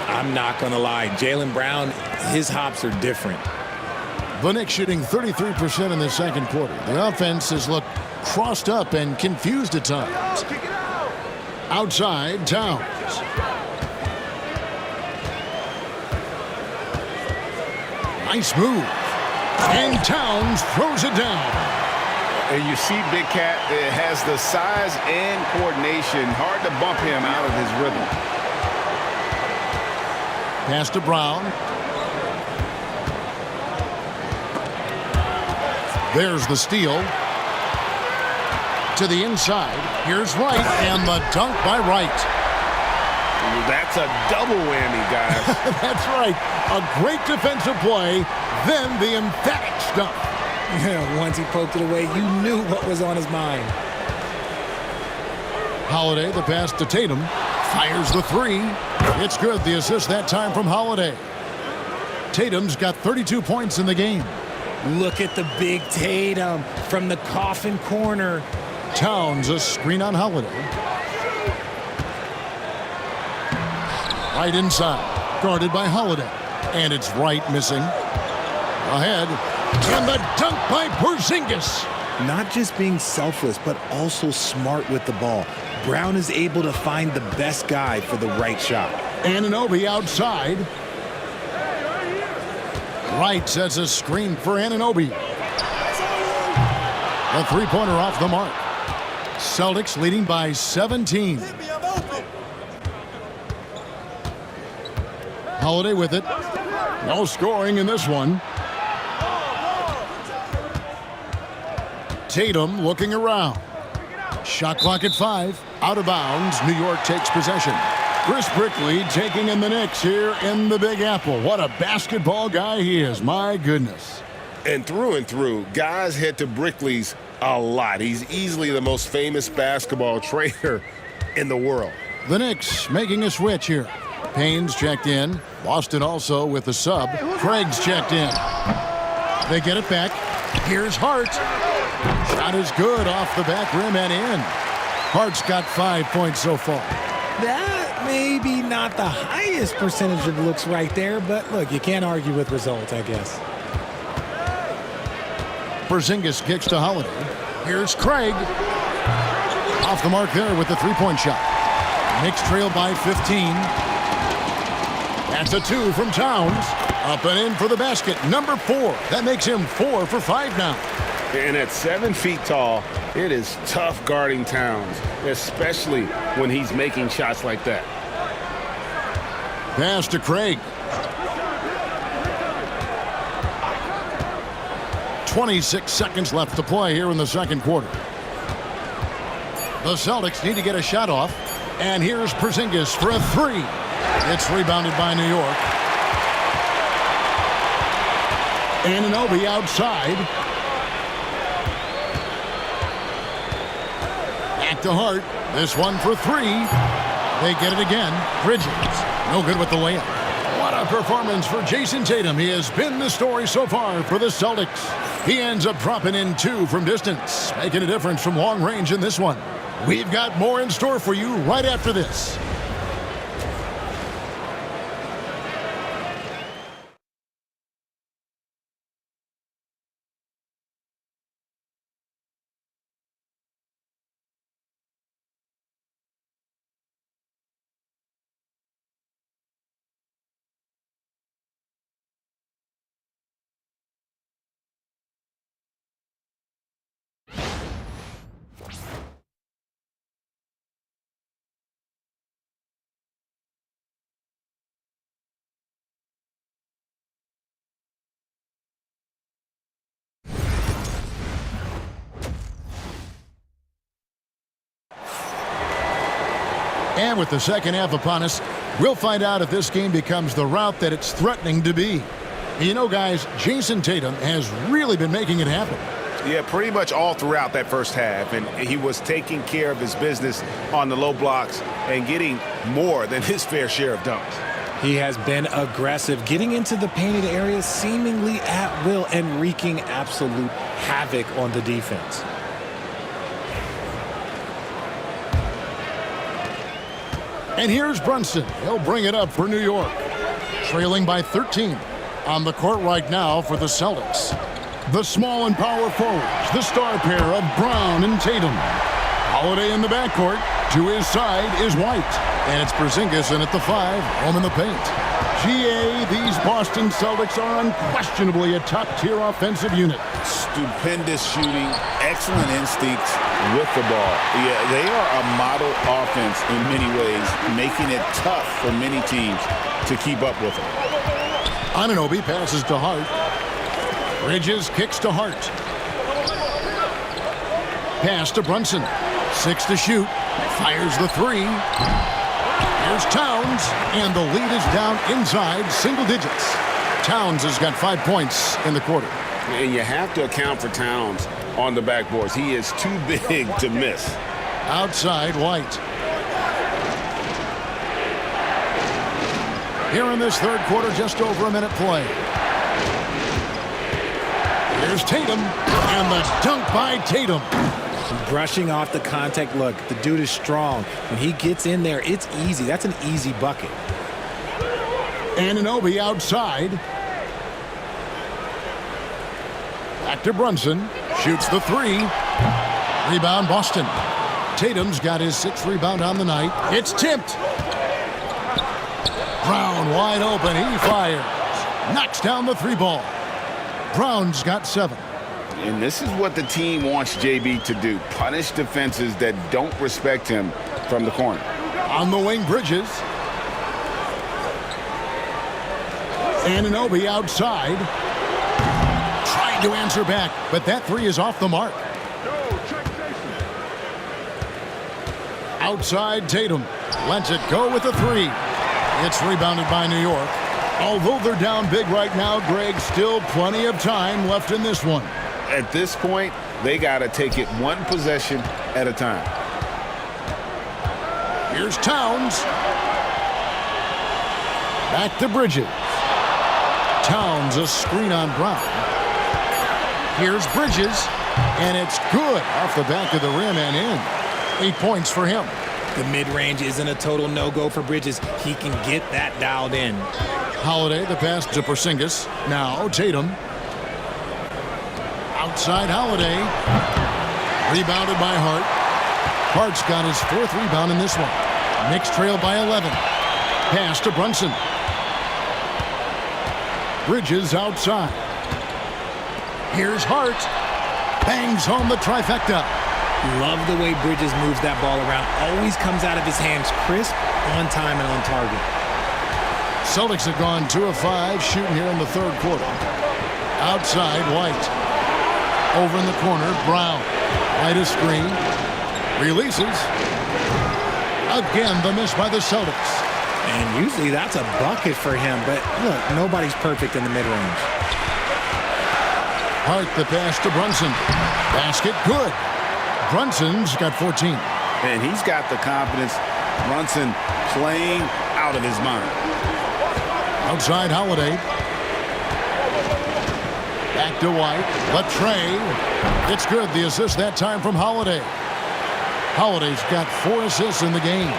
I'm not going to lie. Jaylen Brown, his hops are different. The Knicks shooting 33% in the second quarter. The offense has looked crossed up and confused at times. Outside, Towns. Nice move. And Towns throws it down. And you see Big Cat has the size and coordination. Hard to bump him out of his rhythm. Pass to Brown. There's the steal. To the inside. Here's Wright, and the dunk by Wright. That's a double whammy, guys. That's right. A great defensive play, then the emphatic stuff. Once he poked it away, you knew what was on his mind. Holiday, the pass to Tatum. Fires the three. It's good. The assist that time from Holiday. Tatum's got 32 points in the game. Look at the big Tatum from the coffin corner. Towns a screen on Holiday. Right inside. Guarded by Holiday. And it's Wright missing. Ahead. And the dunk by Porzingis. Not just being selfless, but also smart with the ball. Brown is able to find the best guy for the right shot. Anunoby outside. Wright sets a screen for Anunoby. A three-pointer off the mark. Celtics leading by 17. Holiday with it. No scoring in this one. Tatum looking around. Shot clock at 5. Out of bounds. New York takes possession. Chris Brickley taking in the Knicks here in the Big Apple. What a basketball guy he is. My goodness. And through, guys head to Brickley's a lot. He's easily the most famous basketball trainer in the world. The Knicks making a switch here. Payne's checked in. Boston also with the sub. Craig's checked in. They get it back. Here's Hart. Shot is good off the back rim and in. Hart's got 5 points so far. That may be not the highest percentage of looks right there, but look, you can't argue with results, I guess. Porzingis kicks to Holiday. Here's Craig. Off the mark there with the three-point shot. Knicks trail by 15. That's a 2 from Towns. Up and in for the basket. Number 4. That makes him 4 for 5 now. And at 7 feet tall, it is tough guarding Towns, especially when he's making shots like that. Pass to Craig. 26 seconds left to play here in the second quarter. The Celtics need to get a shot off. And here's Porzingis for a 3. It's rebounded by New York. Anunoby outside. Back to Hart. This one for 3. They get it again. Bridges. No good with the layup. What a performance for Jason Tatum. He has been the story so far for the Celtics. He ends up dropping in 2 from distance, making a difference from long range in this one. We've got more in store for you right after this. And with the second half upon us, we'll find out if this game becomes the route that it's threatening to be. You know, guys, Jason Tatum has really been making it happen. Yeah, pretty much all throughout that first half, and he was taking care of his business on the low blocks and getting more than his fair share of dunks. He has been aggressive, getting into the painted area seemingly at will and wreaking absolute havoc on the defense. And here's Brunson. He'll bring it up for New York. Trailing by 13 on the court right now for the Celtics. The small and power forwards, the star pair of Brown and Tatum. Holiday in the backcourt. To his side is White. And it's Porzingis in at the 5, home in the paint. GA, these Boston Celtics are unquestionably a top-tier offensive unit. Stupendous shooting, excellent instincts with the ball. Yeah, they are a model offense in many ways, making it tough for many teams to keep up with them. Anunoby passes to Hart. Bridges kicks to Hart. Pass to Brunson. 6 to shoot. Fires the 3. Here's Towns, and the lead is down inside single digits. Towns has got 5 points in the quarter. And you have to account for Towns on the backboards. He is too big to miss. Outside, White. Here in this third quarter, just over a minute play. Here's Tatum, and the dunk by Tatum. Brushing off the contact. Look, the dude is strong. When he gets in there, it's easy. That's an easy bucket. Anunoby outside. Back to Brunson. Shoots the 3. Rebound, Boston. Tatum's got his 6th rebound on the night. It's tipped. Brown wide open. He fires. Knocks down the 3 ball. Brown's got 7. And this is what the team wants JB to do. Punish defenses that don't respect him from the corner. On the wing, Bridges. Anunoby outside. Trying to answer back, but that 3 is off the mark. Outside, Tatum lets it go with a 3. It's rebounded by New York. Although they're down big right now, Greg, still plenty of time left in this one. At this point, they got to take it one possession at a time. Here's Towns. Back to Bridges. Towns, a screen on Brown. Here's Bridges, and it's good off the back of the rim and in. 8 points for him. The mid-range isn't a total no-go for Bridges. He can get that dialed in. Holiday, the pass to Porzingis. Now Tatum. Outside Holiday. Rebounded by Hart. Hart's got his 4th rebound in this one. Knicks trail by 11. Pass to Brunson. Bridges outside. Here's Hart. Bangs home the trifecta. Love the way Bridges moves that ball around. Always comes out of his hands crisp, on time, and on target. Celtics have gone 2 of 5 shooting here in the third quarter. Outside, White. Over in the corner, Brown. White a screen. Releases. Again, the miss by the Celtics. And usually that's a bucket for him, but look, nobody's perfect in the mid-range. Hart, the pass to Brunson. Basket, good. Brunson's got 14. And he's got the confidence. Brunson playing out of his mind. Outside Holiday. Back to White. Latrey. It's good. The assist that time from Holiday. Holiday's got 4 assists in the game.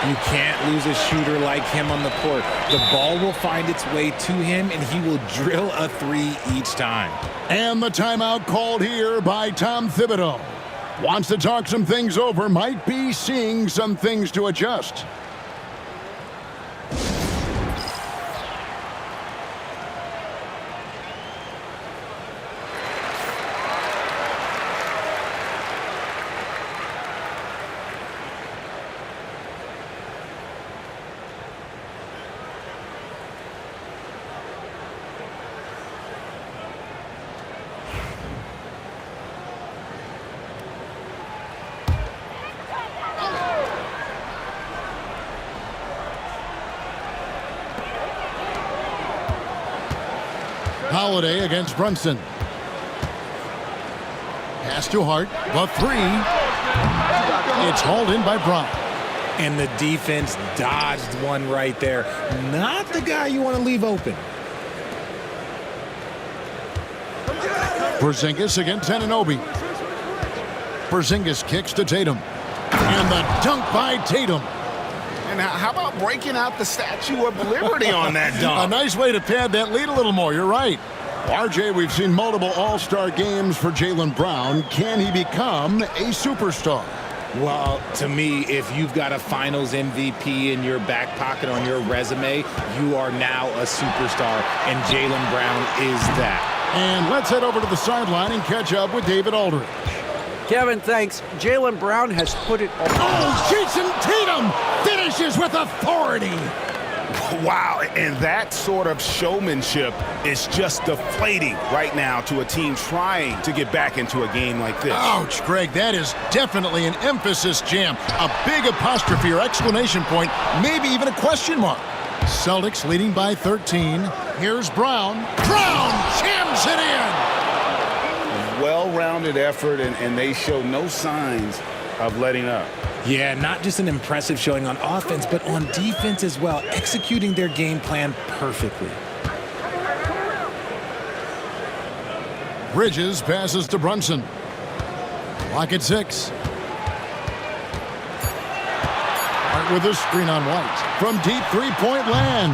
You can't lose a shooter like him on the court. The ball will find its way to him, and he will drill a 3 each time. And the timeout called here by Tom Thibodeau. Wants to talk some things over. Might be seeing some things to adjust. Holiday against Brunson. Pass to Hart. The three. It's hauled in by Brown. And the defense dodged one right there. Not the guy you want to leave open. Porzingis against Anunoby. Porzingis kicks to Tatum. And the dunk by Tatum. And how about breaking out the Statue of Liberty on that dunk? A nice way to pad that lead a little more. You're right. RJ, we've seen multiple all-star games for Jaylen Brown. Can he become a superstar? Well, to me, if you've got a finals MVP in your back pocket on your resume, you are now a superstar, and Jaylen Brown is that. And let's head over to the sideline and catch up with David Aldridge. Kevin, thanks. Jaylen Brown has put it all. Oh, Jason Tatum finishes with authority. Wow, and that sort of showmanship is just deflating right now to a team trying to get back into a game like this. Ouch, Greg, that is definitely an emphasis jam. A big apostrophe or exclamation point, maybe even a question mark. Celtics leading by 13. Here's Brown. Brown jams it in. Well-rounded effort, and they show no signs of letting up. Yeah, not just an impressive showing on offense, but on defense as well, executing their game plan perfectly. Bridges passes to Brunson. Clock at 6. Hart with a screen on White. From deep three-point land.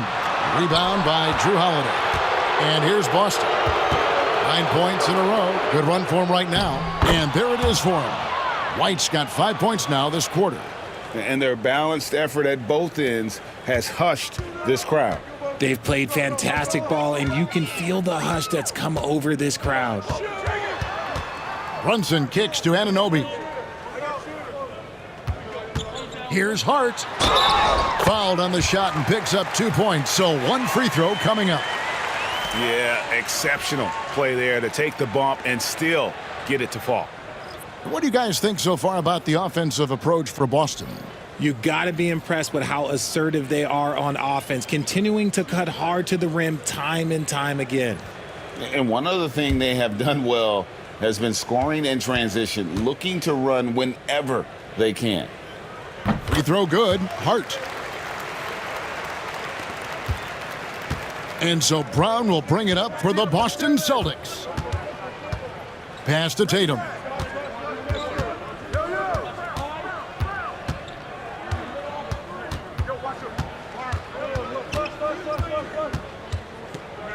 Rebound by Drew Holiday. And here's Boston. 9 points in a row. Good run for him right now. And there it is for him. White's got 5 points now this quarter. And their balanced effort at both ends has hushed this crowd. They've played fantastic ball, and you can feel the hush that's come over this crowd. Brunson kicks to Anunoby. Here's Hart. Fouled on the shot and picks up 2 points, so one free throw coming up. Yeah, exceptional play there to take the bump and still get it to fall. What do you guys think so far about the offensive approach for Boston? You got to be impressed with how assertive they are on offense, continuing to cut hard to the rim time and time again. And one other thing they have done well has been scoring in transition, looking to run whenever they can. Free throw good. Hart. And so Brown will bring it up for the Boston Celtics. Pass to Tatum.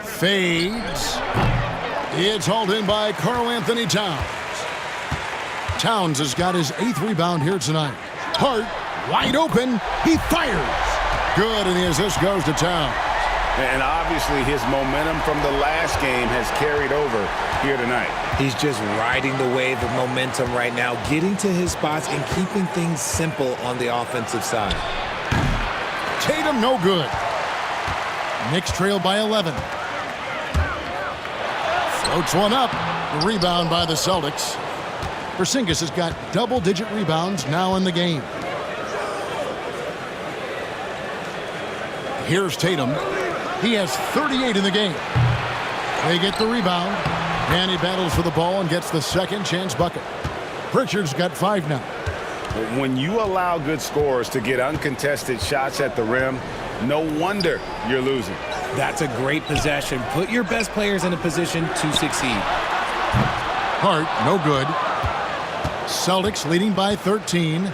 Fades. It's hauled in by Karl Anthony Towns. Towns has got his 8th rebound here tonight. Hart, wide open. He fires. Good, and the assist goes to Towns. And obviously his momentum from the last game has carried over here tonight. He's just riding the wave of momentum right now, getting to his spots and keeping things simple on the offensive side. Tatum no good. Knicks trail by 11. Floats one up. The rebound by the Celtics. Porzingis has got double-digit rebounds now in the game. Here's Tatum. He has 38 in the game. They get the rebound. And he battles for the ball and gets the second chance bucket. Pritchard's got 5 now. When you allow good scorers to get uncontested shots at the rim, no wonder you're losing. That's a great possession. Put your best players in a position to succeed. Hart, no good. Celtics leading by 13.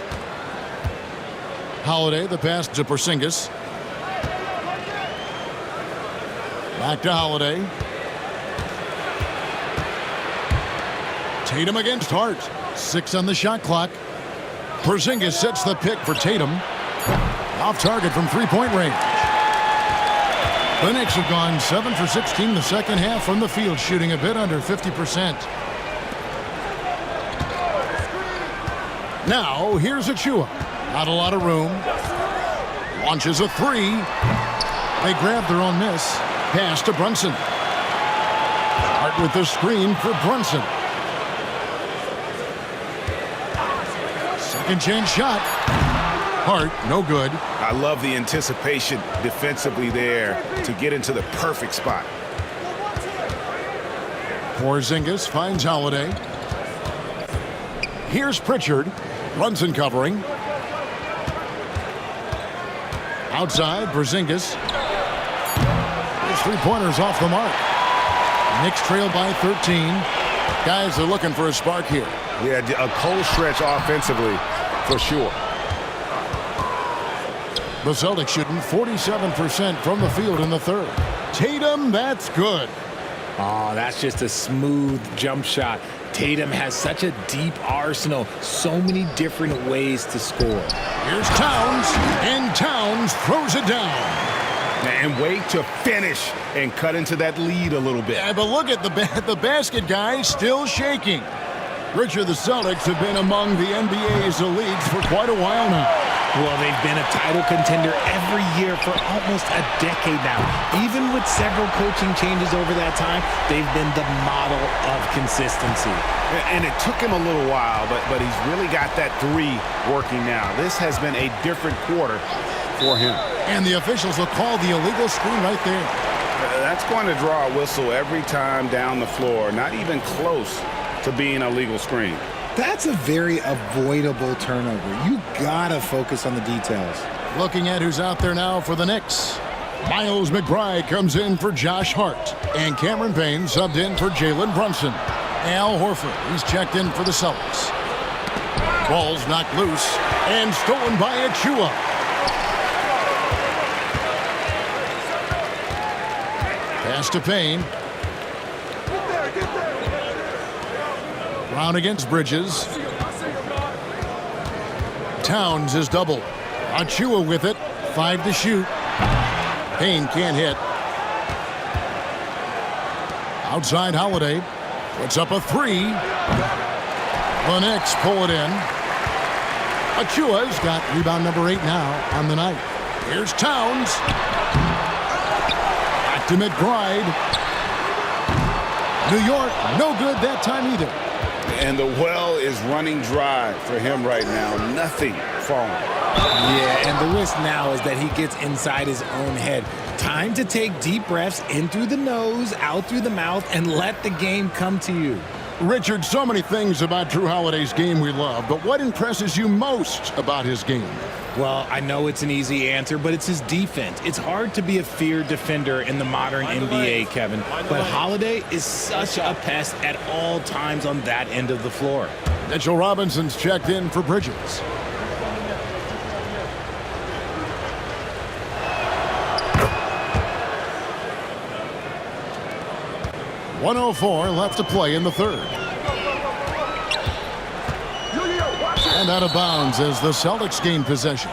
Holiday, the pass to Porzingis. Back to Holiday. Tatum against Hart. 6 on the shot clock. Porzingis sets the pick for Tatum. Off target from three-point range. The Knicks have gone 7 for 16 the second half from the field, shooting a bit under 50%. Now, here's Achua. Not a lot of room. Launches a 3. They grab their own miss. Pass to Brunson. Hart with the screen for Brunson. Second chance shot. Hart, no good. I love the anticipation defensively there to get into the perfect spot. Porzingis finds Holiday. Here's Pritchard. Brunson covering. Outside, Porzingis. His three-pointers off the mark. Knicks trail by 13. Guys are looking for a spark here. Yeah, a cold stretch offensively for sure. The Celtics shooting 47% from the field in the third. Tatum, that's good. Oh, that's just a smooth jump shot. Tatum has such a deep arsenal, so many different ways to score. Here's Towns, and Towns throws it down. And wait to finish and cut into that lead a little bit. Yeah, but look at the basket guy still shaking. Richard, the Celtics have been among the NBA's elites for quite a while now. Well, they've been a title contender every year for almost a decade now. Even with several coaching changes over that time, they've been the model of consistency. And it took him a little while, but he's really got that three working now. This has been a different quarter for him. And the officials will call the illegal screen right there. That's going to draw a whistle every time down the floor. Not even close to being a legal screen. That's a very avoidable turnover. You gotta focus on the details. Looking at who's out there now for the Knicks. Miles McBride comes in for Josh Hart. And Cameron Payne subbed in for Jalen Brunson. Al Horford, he's checked in for the Celtics. Ball's knocked loose and stolen by Achua. Pass to Payne. Brown against Bridges. Towns is double. Achua with it. 5 to shoot. Payne can't hit. Outside Holiday. Puts up a 3. The Knicks pull it in. Achua's got rebound number 8 now on the night. Here's Towns. Back to McBride. New York, no good that time either. And the well is running dry for him right now. Nothing falling. Yeah, and the risk now is that he gets inside his own head. Time to take deep breaths in through the nose, out through the mouth, and let the game come to you. Richard, so many things about Drew Holiday's game we love, but what impresses you most about his game? Well, I know it's an easy answer, but it's his defense. It's hard to be a feared defender in the modern NBA, Kevin. But Holiday is such a pest at all times on that end of the floor. Mitchell Robinson's checked in for Bridges. .104 left to play in the third. And out of bounds as the Celtics gain possession.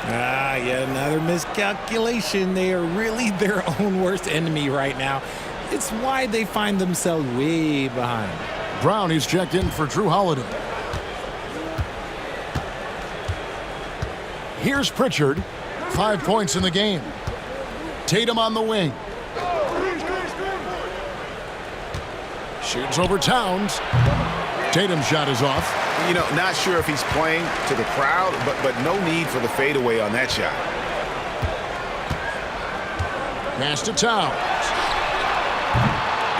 Yet another miscalculation. They are really their own worst enemy right now. It's why they find themselves way behind. Brown is checked in for Drew Holiday. Here's Pritchard. 5 points in the game. Tatum on the wing. Shoots over Towns. Tatum's shot is off. You know, not sure if he's playing to the crowd, but no need for the fadeaway on that shot. Pass to Towns.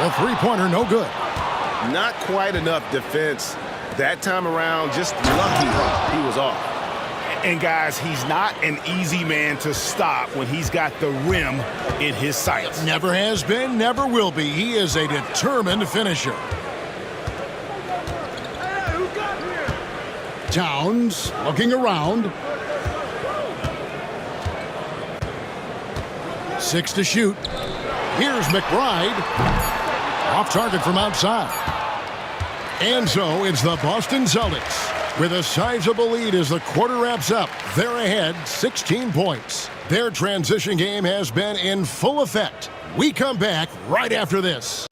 The three-pointer, no good. Not quite enough defense that time around. Just lucky he was off. And guys, he's not an easy man to stop when he's got the rim in his sights. Never has been, never will be. He is a determined finisher. Towns looking around. 6 to shoot. Here's McBride. Off target from outside. And so it's the Boston Celtics with a sizable lead as the quarter wraps up. They're ahead 16 points. Their transition game has been in full effect. We come back right after this.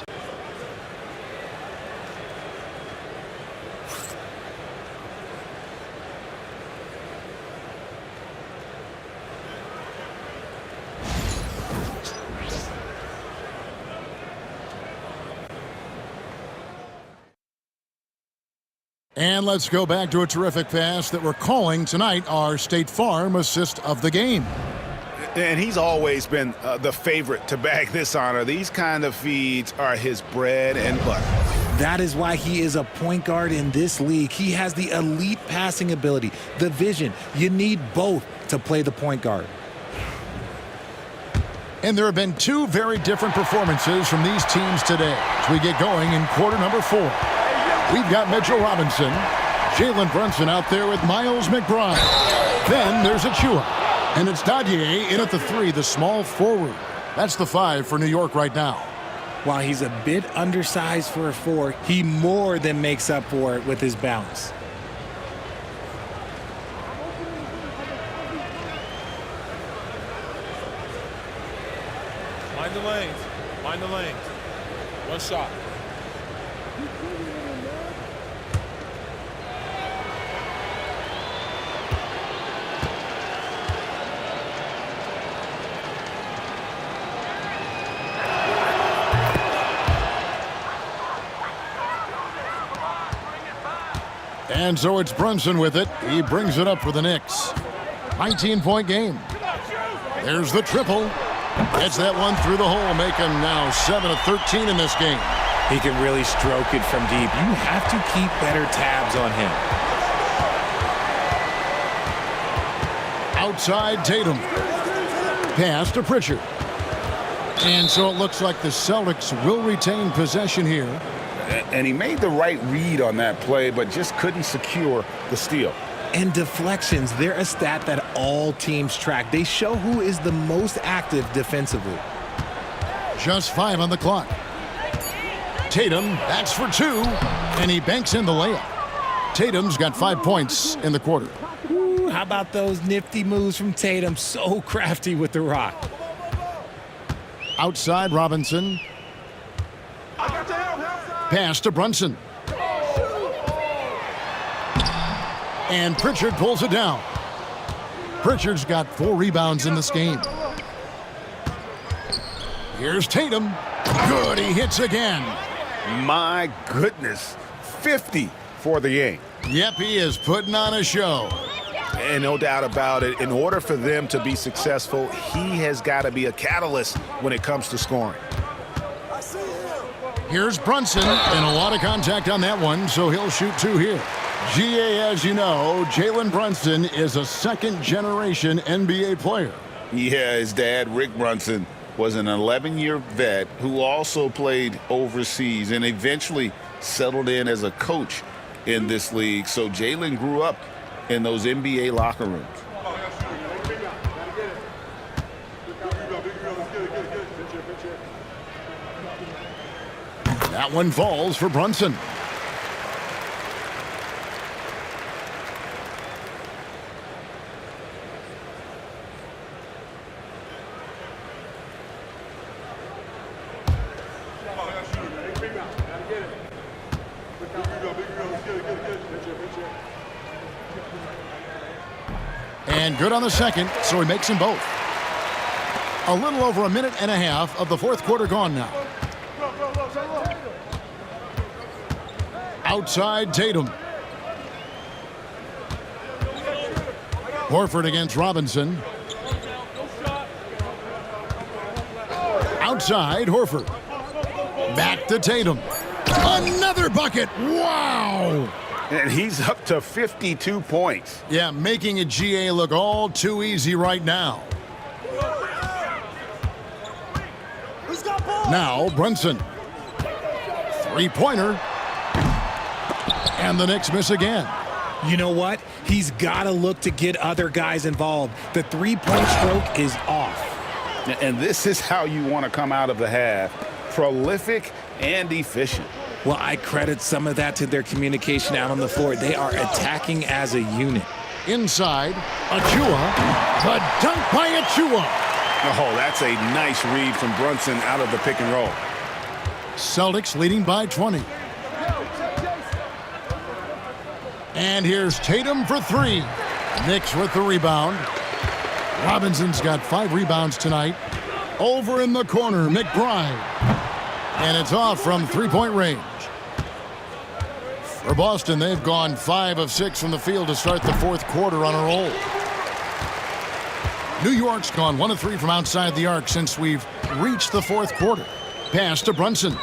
And let's go back to a terrific pass that we're calling tonight our State Farm assist of the game. And he's always been the favorite to bag this honor. These kind of feeds are his bread and butter. That is why he is a point guard in this league. He has the elite passing ability, the vision. You need both to play the point guard. And there have been two very different performances from these teams today as we get going in quarter number 4. We've got Mitchell Robinson, Jalen Brunson out there with Miles McBride. Then there's Achua. And it's Dadier in at the 3, the small forward. That's the 5 for New York right now. While he's a bit undersized for a 4, he more than makes up for it with his bounce. Mind the lanes. Mind the lanes. One shot. And so it's Brunson with it. He brings it up for the Knicks. 19-point game. There's the triple. Gets that one through the hole, making now 7 of 13 in this game. He can really stroke it from deep. You have to keep better tabs on him. Outside Tatum. Pass to Pritchard. And so it looks like the Celtics will retain possession here. And he made the right read on that play, but just couldn't secure the steal. And deflections, they're a stat that all teams track. They show who is the most active defensively. Just 5 on the clock. Tatum, that's for 2, and he banks in the layup. Tatum's got 5 points in the quarter. Ooh, how about those nifty moves from Tatum? So crafty with the rock. Outside Robinson. Pass to Brunson. And Pritchard pulls it down. Pritchard's got 4 rebounds in this game. Here's Tatum. Good, he hits again. My goodness, 50 for the game. Yep, he is putting on a show. And no doubt about it, in order for them to be successful, he has got to be a catalyst when it comes to scoring. Here's Brunson, and a lot of contact on that one, so he'll shoot 2 here. GA, as you know, Jalen Brunson is a second-generation NBA player. Yeah, his dad, Rick Brunson, was an 11-year vet who also played overseas and eventually settled in as a coach in this league. So Jalen grew up in those NBA locker rooms. That one falls for Brunson. And good on the second, so he makes them both. A little over a minute and a half of the fourth quarter gone now. Outside Tatum. Horford against Robinson. Outside Horford. Back to Tatum. Another bucket. Wow. And he's up to 52 points. Yeah, making a GA look all too easy right now. Now Brunson. Three-pointer. And the Knicks miss again. You know what? He's got to look to get other guys involved. The three-point stroke is off. And this is how you want to come out of the half. Prolific and efficient. Well, I credit some of that to their communication out on the floor. They are attacking as a unit. Inside, Achua. The dunk by Achua. Oh, that's a nice read from Brunson out of the pick and roll. Celtics leading by 20. And here's Tatum for 3. Knicks with the rebound. Robinson's got 5 rebounds tonight. Over in the corner, McBride. And it's off from three-point range. For Boston, they've gone 5 of 6 from the field to start the fourth quarter on a roll. New York's gone 1 of 3 from outside the arc since we've reached the fourth quarter. Pass to Brunson.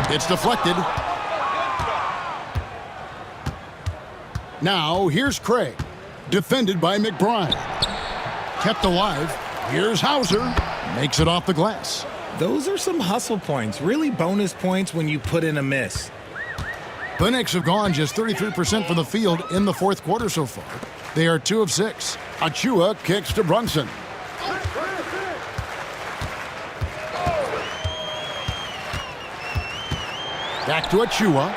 It's deflected. Now here's Craig. Defended by McBride. Kept alive. Here's Hauser. Makes it off the glass. Those are some hustle points. Really bonus points when you put in a miss. The Knicks have gone just 33% from the field in the fourth quarter so far. They are 2 of 6. Achua kicks to Brunson. Back to Achua.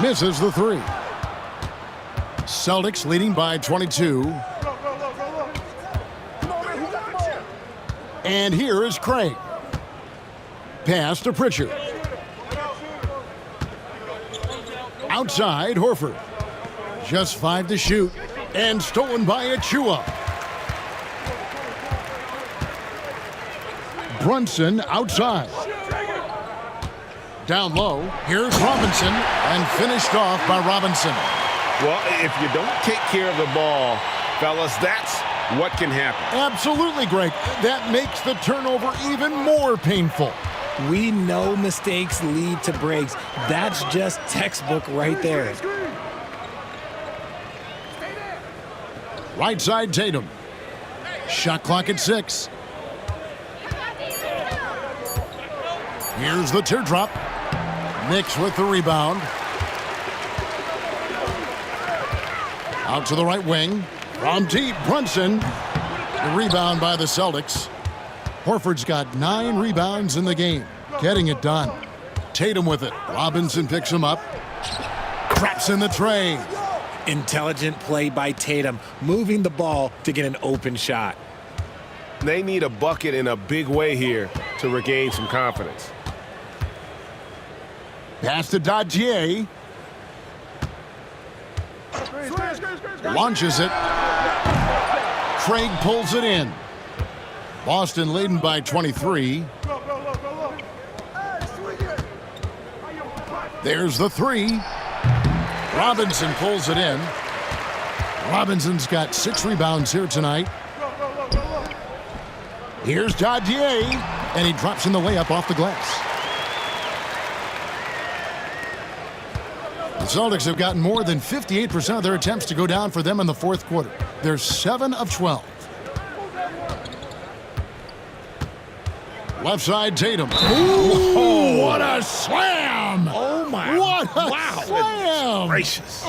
Misses the 3. Celtics leading by 22. And here is Craig. Pass to Pritchard. Outside, Horford. Just 5 to shoot. And stolen by Achua. Brunson outside. Down low, here's Robinson, and finished off by Robinson. Well, if you don't take care of the ball, fellas, that's what can happen. Absolutely, Greg. That makes the turnover even more painful. We know mistakes lead to breaks. That's just textbook right there. Right side, Tatum. Shot clock at 6. Here's the teardrop. Knicks with the rebound. Out to the right wing. From deep, Brunson. The rebound by the Celtics. Horford's got 9 rebounds in the game. Getting it done. Tatum with it. Robinson picks him up. Craps in the tray. Intelligent play by Tatum, moving the ball to get an open shot. They need a bucket in a big way here to regain some confidence. Pass to Dadier. Launches it. Craig pulls it in. Boston leading by 23. There's the 3. Robinson pulls it in. Robinson's got 6 rebounds here tonight. Here's Dadier, and he drops in the layup off the glass. The Celtics have gotten more than 58% of their attempts to go down for them in the fourth quarter. They're 7 of 12. Left side, Tatum. Ooh, what a slam! Oh, my. What a wow. slam! Gracious.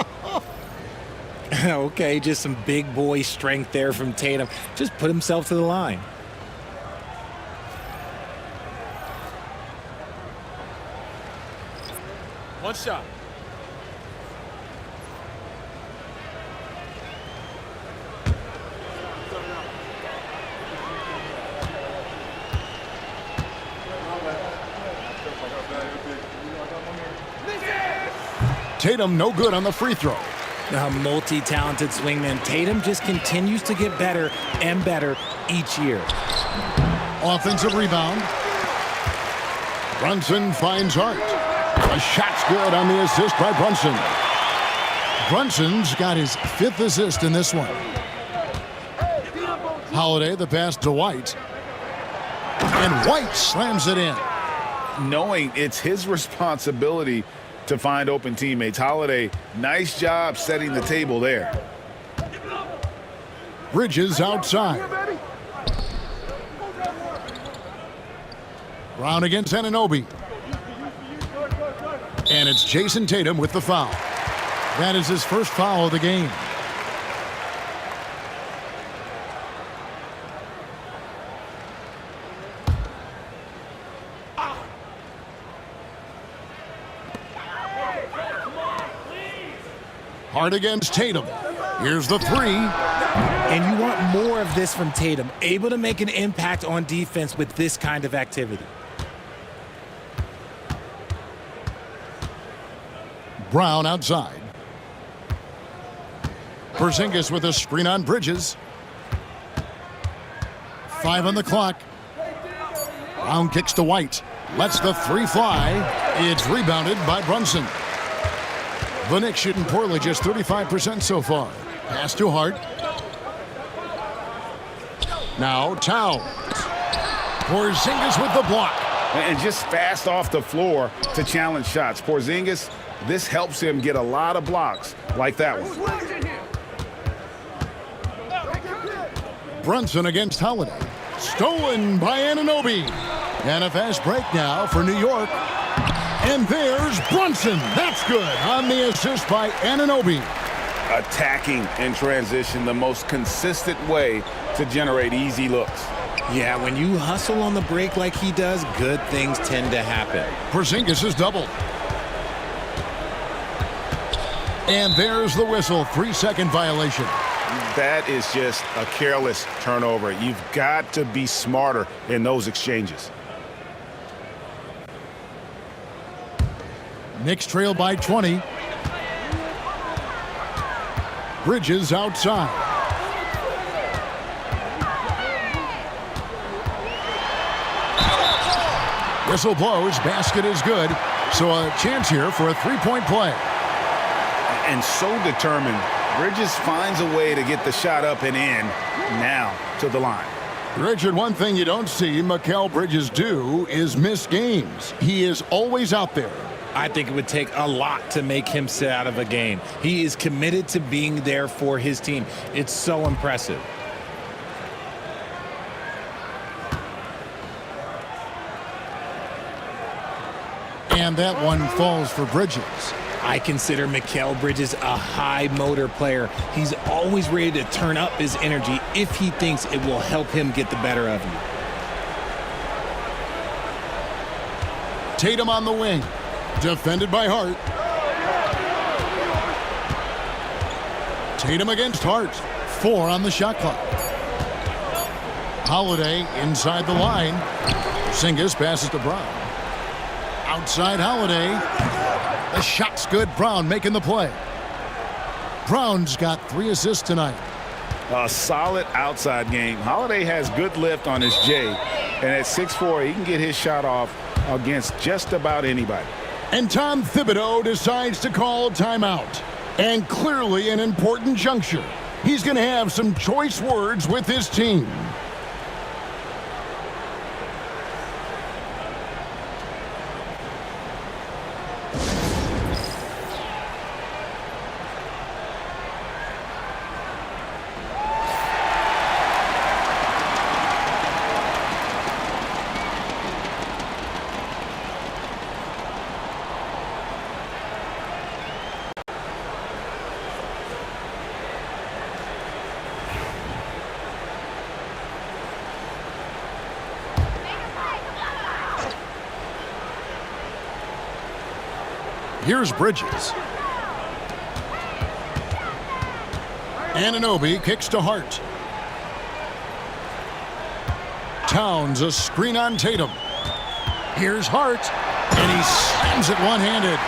Okay, just some big boy strength there from Tatum. Just put himself to the line. One shot. Tatum no good on the free throw. A multi-talented swingman. Tatum just continues to get better and better each year. Offensive rebound. Brunson finds Hart. A shot's good on the assist by Brunson. Brunson's got his 5th assist in this one. Holiday the pass to White. And White slams it in. Knowing it's his responsibility to find open teammates. Holiday, nice job setting the table there. Bridges outside. Brown against Anunoby. And it's Jason Tatum with the foul. That is his first foul of the game. Hart against Tatum. Here's the 3. And you want more of this from Tatum, able to make an impact on defense with this kind of activity. Brown outside. Porzingis with a screen on Bridges. 5 on the clock. Brown kicks to White. Lets the three fly. It's rebounded by Brunson. The Knicks shooting poorly, just 35% so far. Pass to Hart. Now Towns. Porzingis with the block. And just fast off the floor to challenge shots. Porzingis, this helps him get a lot of blocks like that one. Brunson against Holiday. Stolen by Anunoby. And a fast break now for New York. And there's Brunson. That's good on the assist by Anunoby. Attacking in transition, the most consistent way to generate easy looks. Yeah, when you hustle on the break like he does, good things tend to happen. Porzingis is doubled. And there's the whistle. 3-second violation. That is just a careless turnover. You've got to be smarter in those exchanges. Knicks trail by 20. Bridges outside. Whistle blows. Basket is good. So a chance here for a three-point play. And so determined, Bridges finds a way to get the shot up and in now to the line. Richard, one thing you don't see Mikal Bridges do is miss games. He is always out there. I think it would take a lot to make him sit out of a game. He is committed to being there for his team. It's so impressive. And that one falls for Bridges. I consider Mikal Bridges a high motor player. He's always ready to turn up his energy if he thinks it will help him get the better of you. Tatum on the wing. Defended by Hart. Tatum against Hart. 4 on the shot clock. Holiday inside the line. Porzingis passes to Brown. Outside Holiday. The shot's good. Brown making the play. Brown's got 3 assists tonight. A solid outside game. Holiday has good lift on his J. And at 6'4", he can get his shot off against just about anybody. And Tom Thibodeau decides to call timeout. And clearly an important juncture. He's going to have some choice words with his team. Here's Bridges. Anunoby kicks to Hart. Towns a screen on Tatum. Here's Hart, and he slams it one-handed.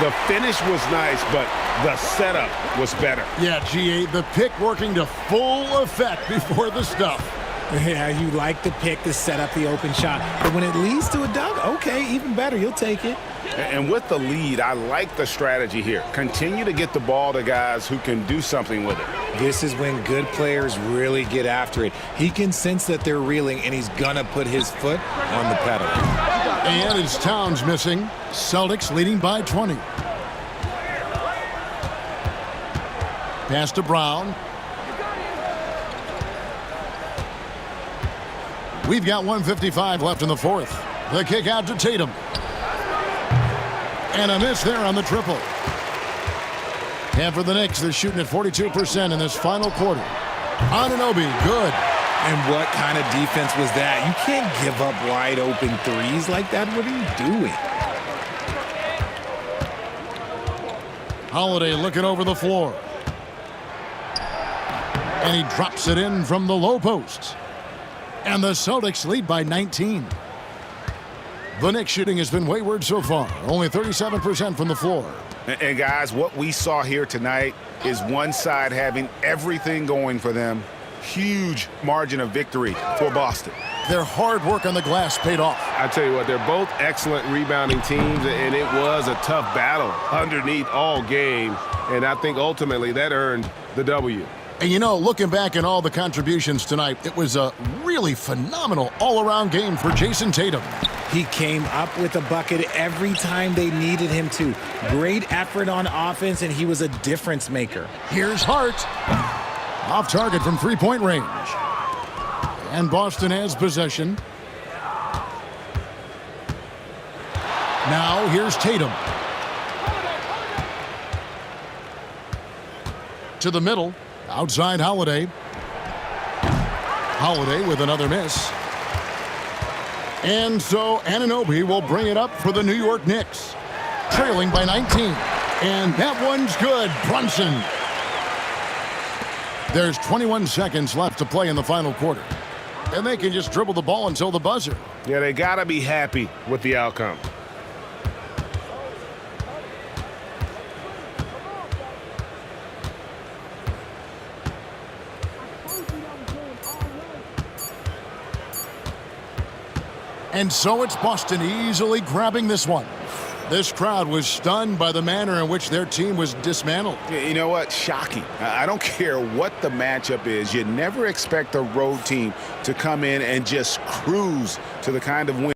The finish was nice, but the setup was better. Yeah, GA, the pick working to full effect before the stuff. Yeah, you like the pick to set up the open shot. But when it leads to a dunk, okay, even better. You'll take it. And with the lead, I like the strategy here. Continue to get the ball to guys who can do something with it. This is when good players really get after it. He can sense that they're reeling, and he's going to put his foot on the pedal. And it's Towns missing. Celtics leading by 20. Pass to Brown. We've got 1:55 left in the fourth. The kick out to Tatum. And a miss there on the triple. And for the Knicks, they're shooting at 42% in this final quarter. Anunoby, good. And what kind of defense was that? You can't give up wide open threes like that. What are you doing? Holiday looking over the floor. And he drops it in from the low post. And the Celtics lead by 19. The Knicks shooting has been wayward so far. Only 37% from the floor. And guys, what we saw here tonight is one side having everything going for them. Huge margin of victory for Boston. their hard work on the glass paid off. I tell you what, they're both excellent rebounding teams, and it was a tough battle underneath all game, and I think ultimately that earned the W. And you know, looking back at all the contributions tonight, it was a really phenomenal all-around game for Jason Tatum. He came up with a bucket every time they needed him to. Great effort on offense, and he was a difference maker. Here's Hart. Off target from three-point range. And Boston has possession. Now here's Tatum. To the middle. Outside Holiday. Holiday with another miss. And so Anunoby will bring it up for the New York Knicks. Trailing by 19. And that one's good. Brunson. There's 21 seconds left to play in the final quarter. And they can just dribble the ball until the buzzer. Yeah, they got to be happy with the outcome. And so it's Boston easily grabbing this one. This crowd was stunned by the manner in which their team was dismantled. You know what? Shocking. I don't care what the matchup is. You never expect a road team to come in and just cruise to the kind of win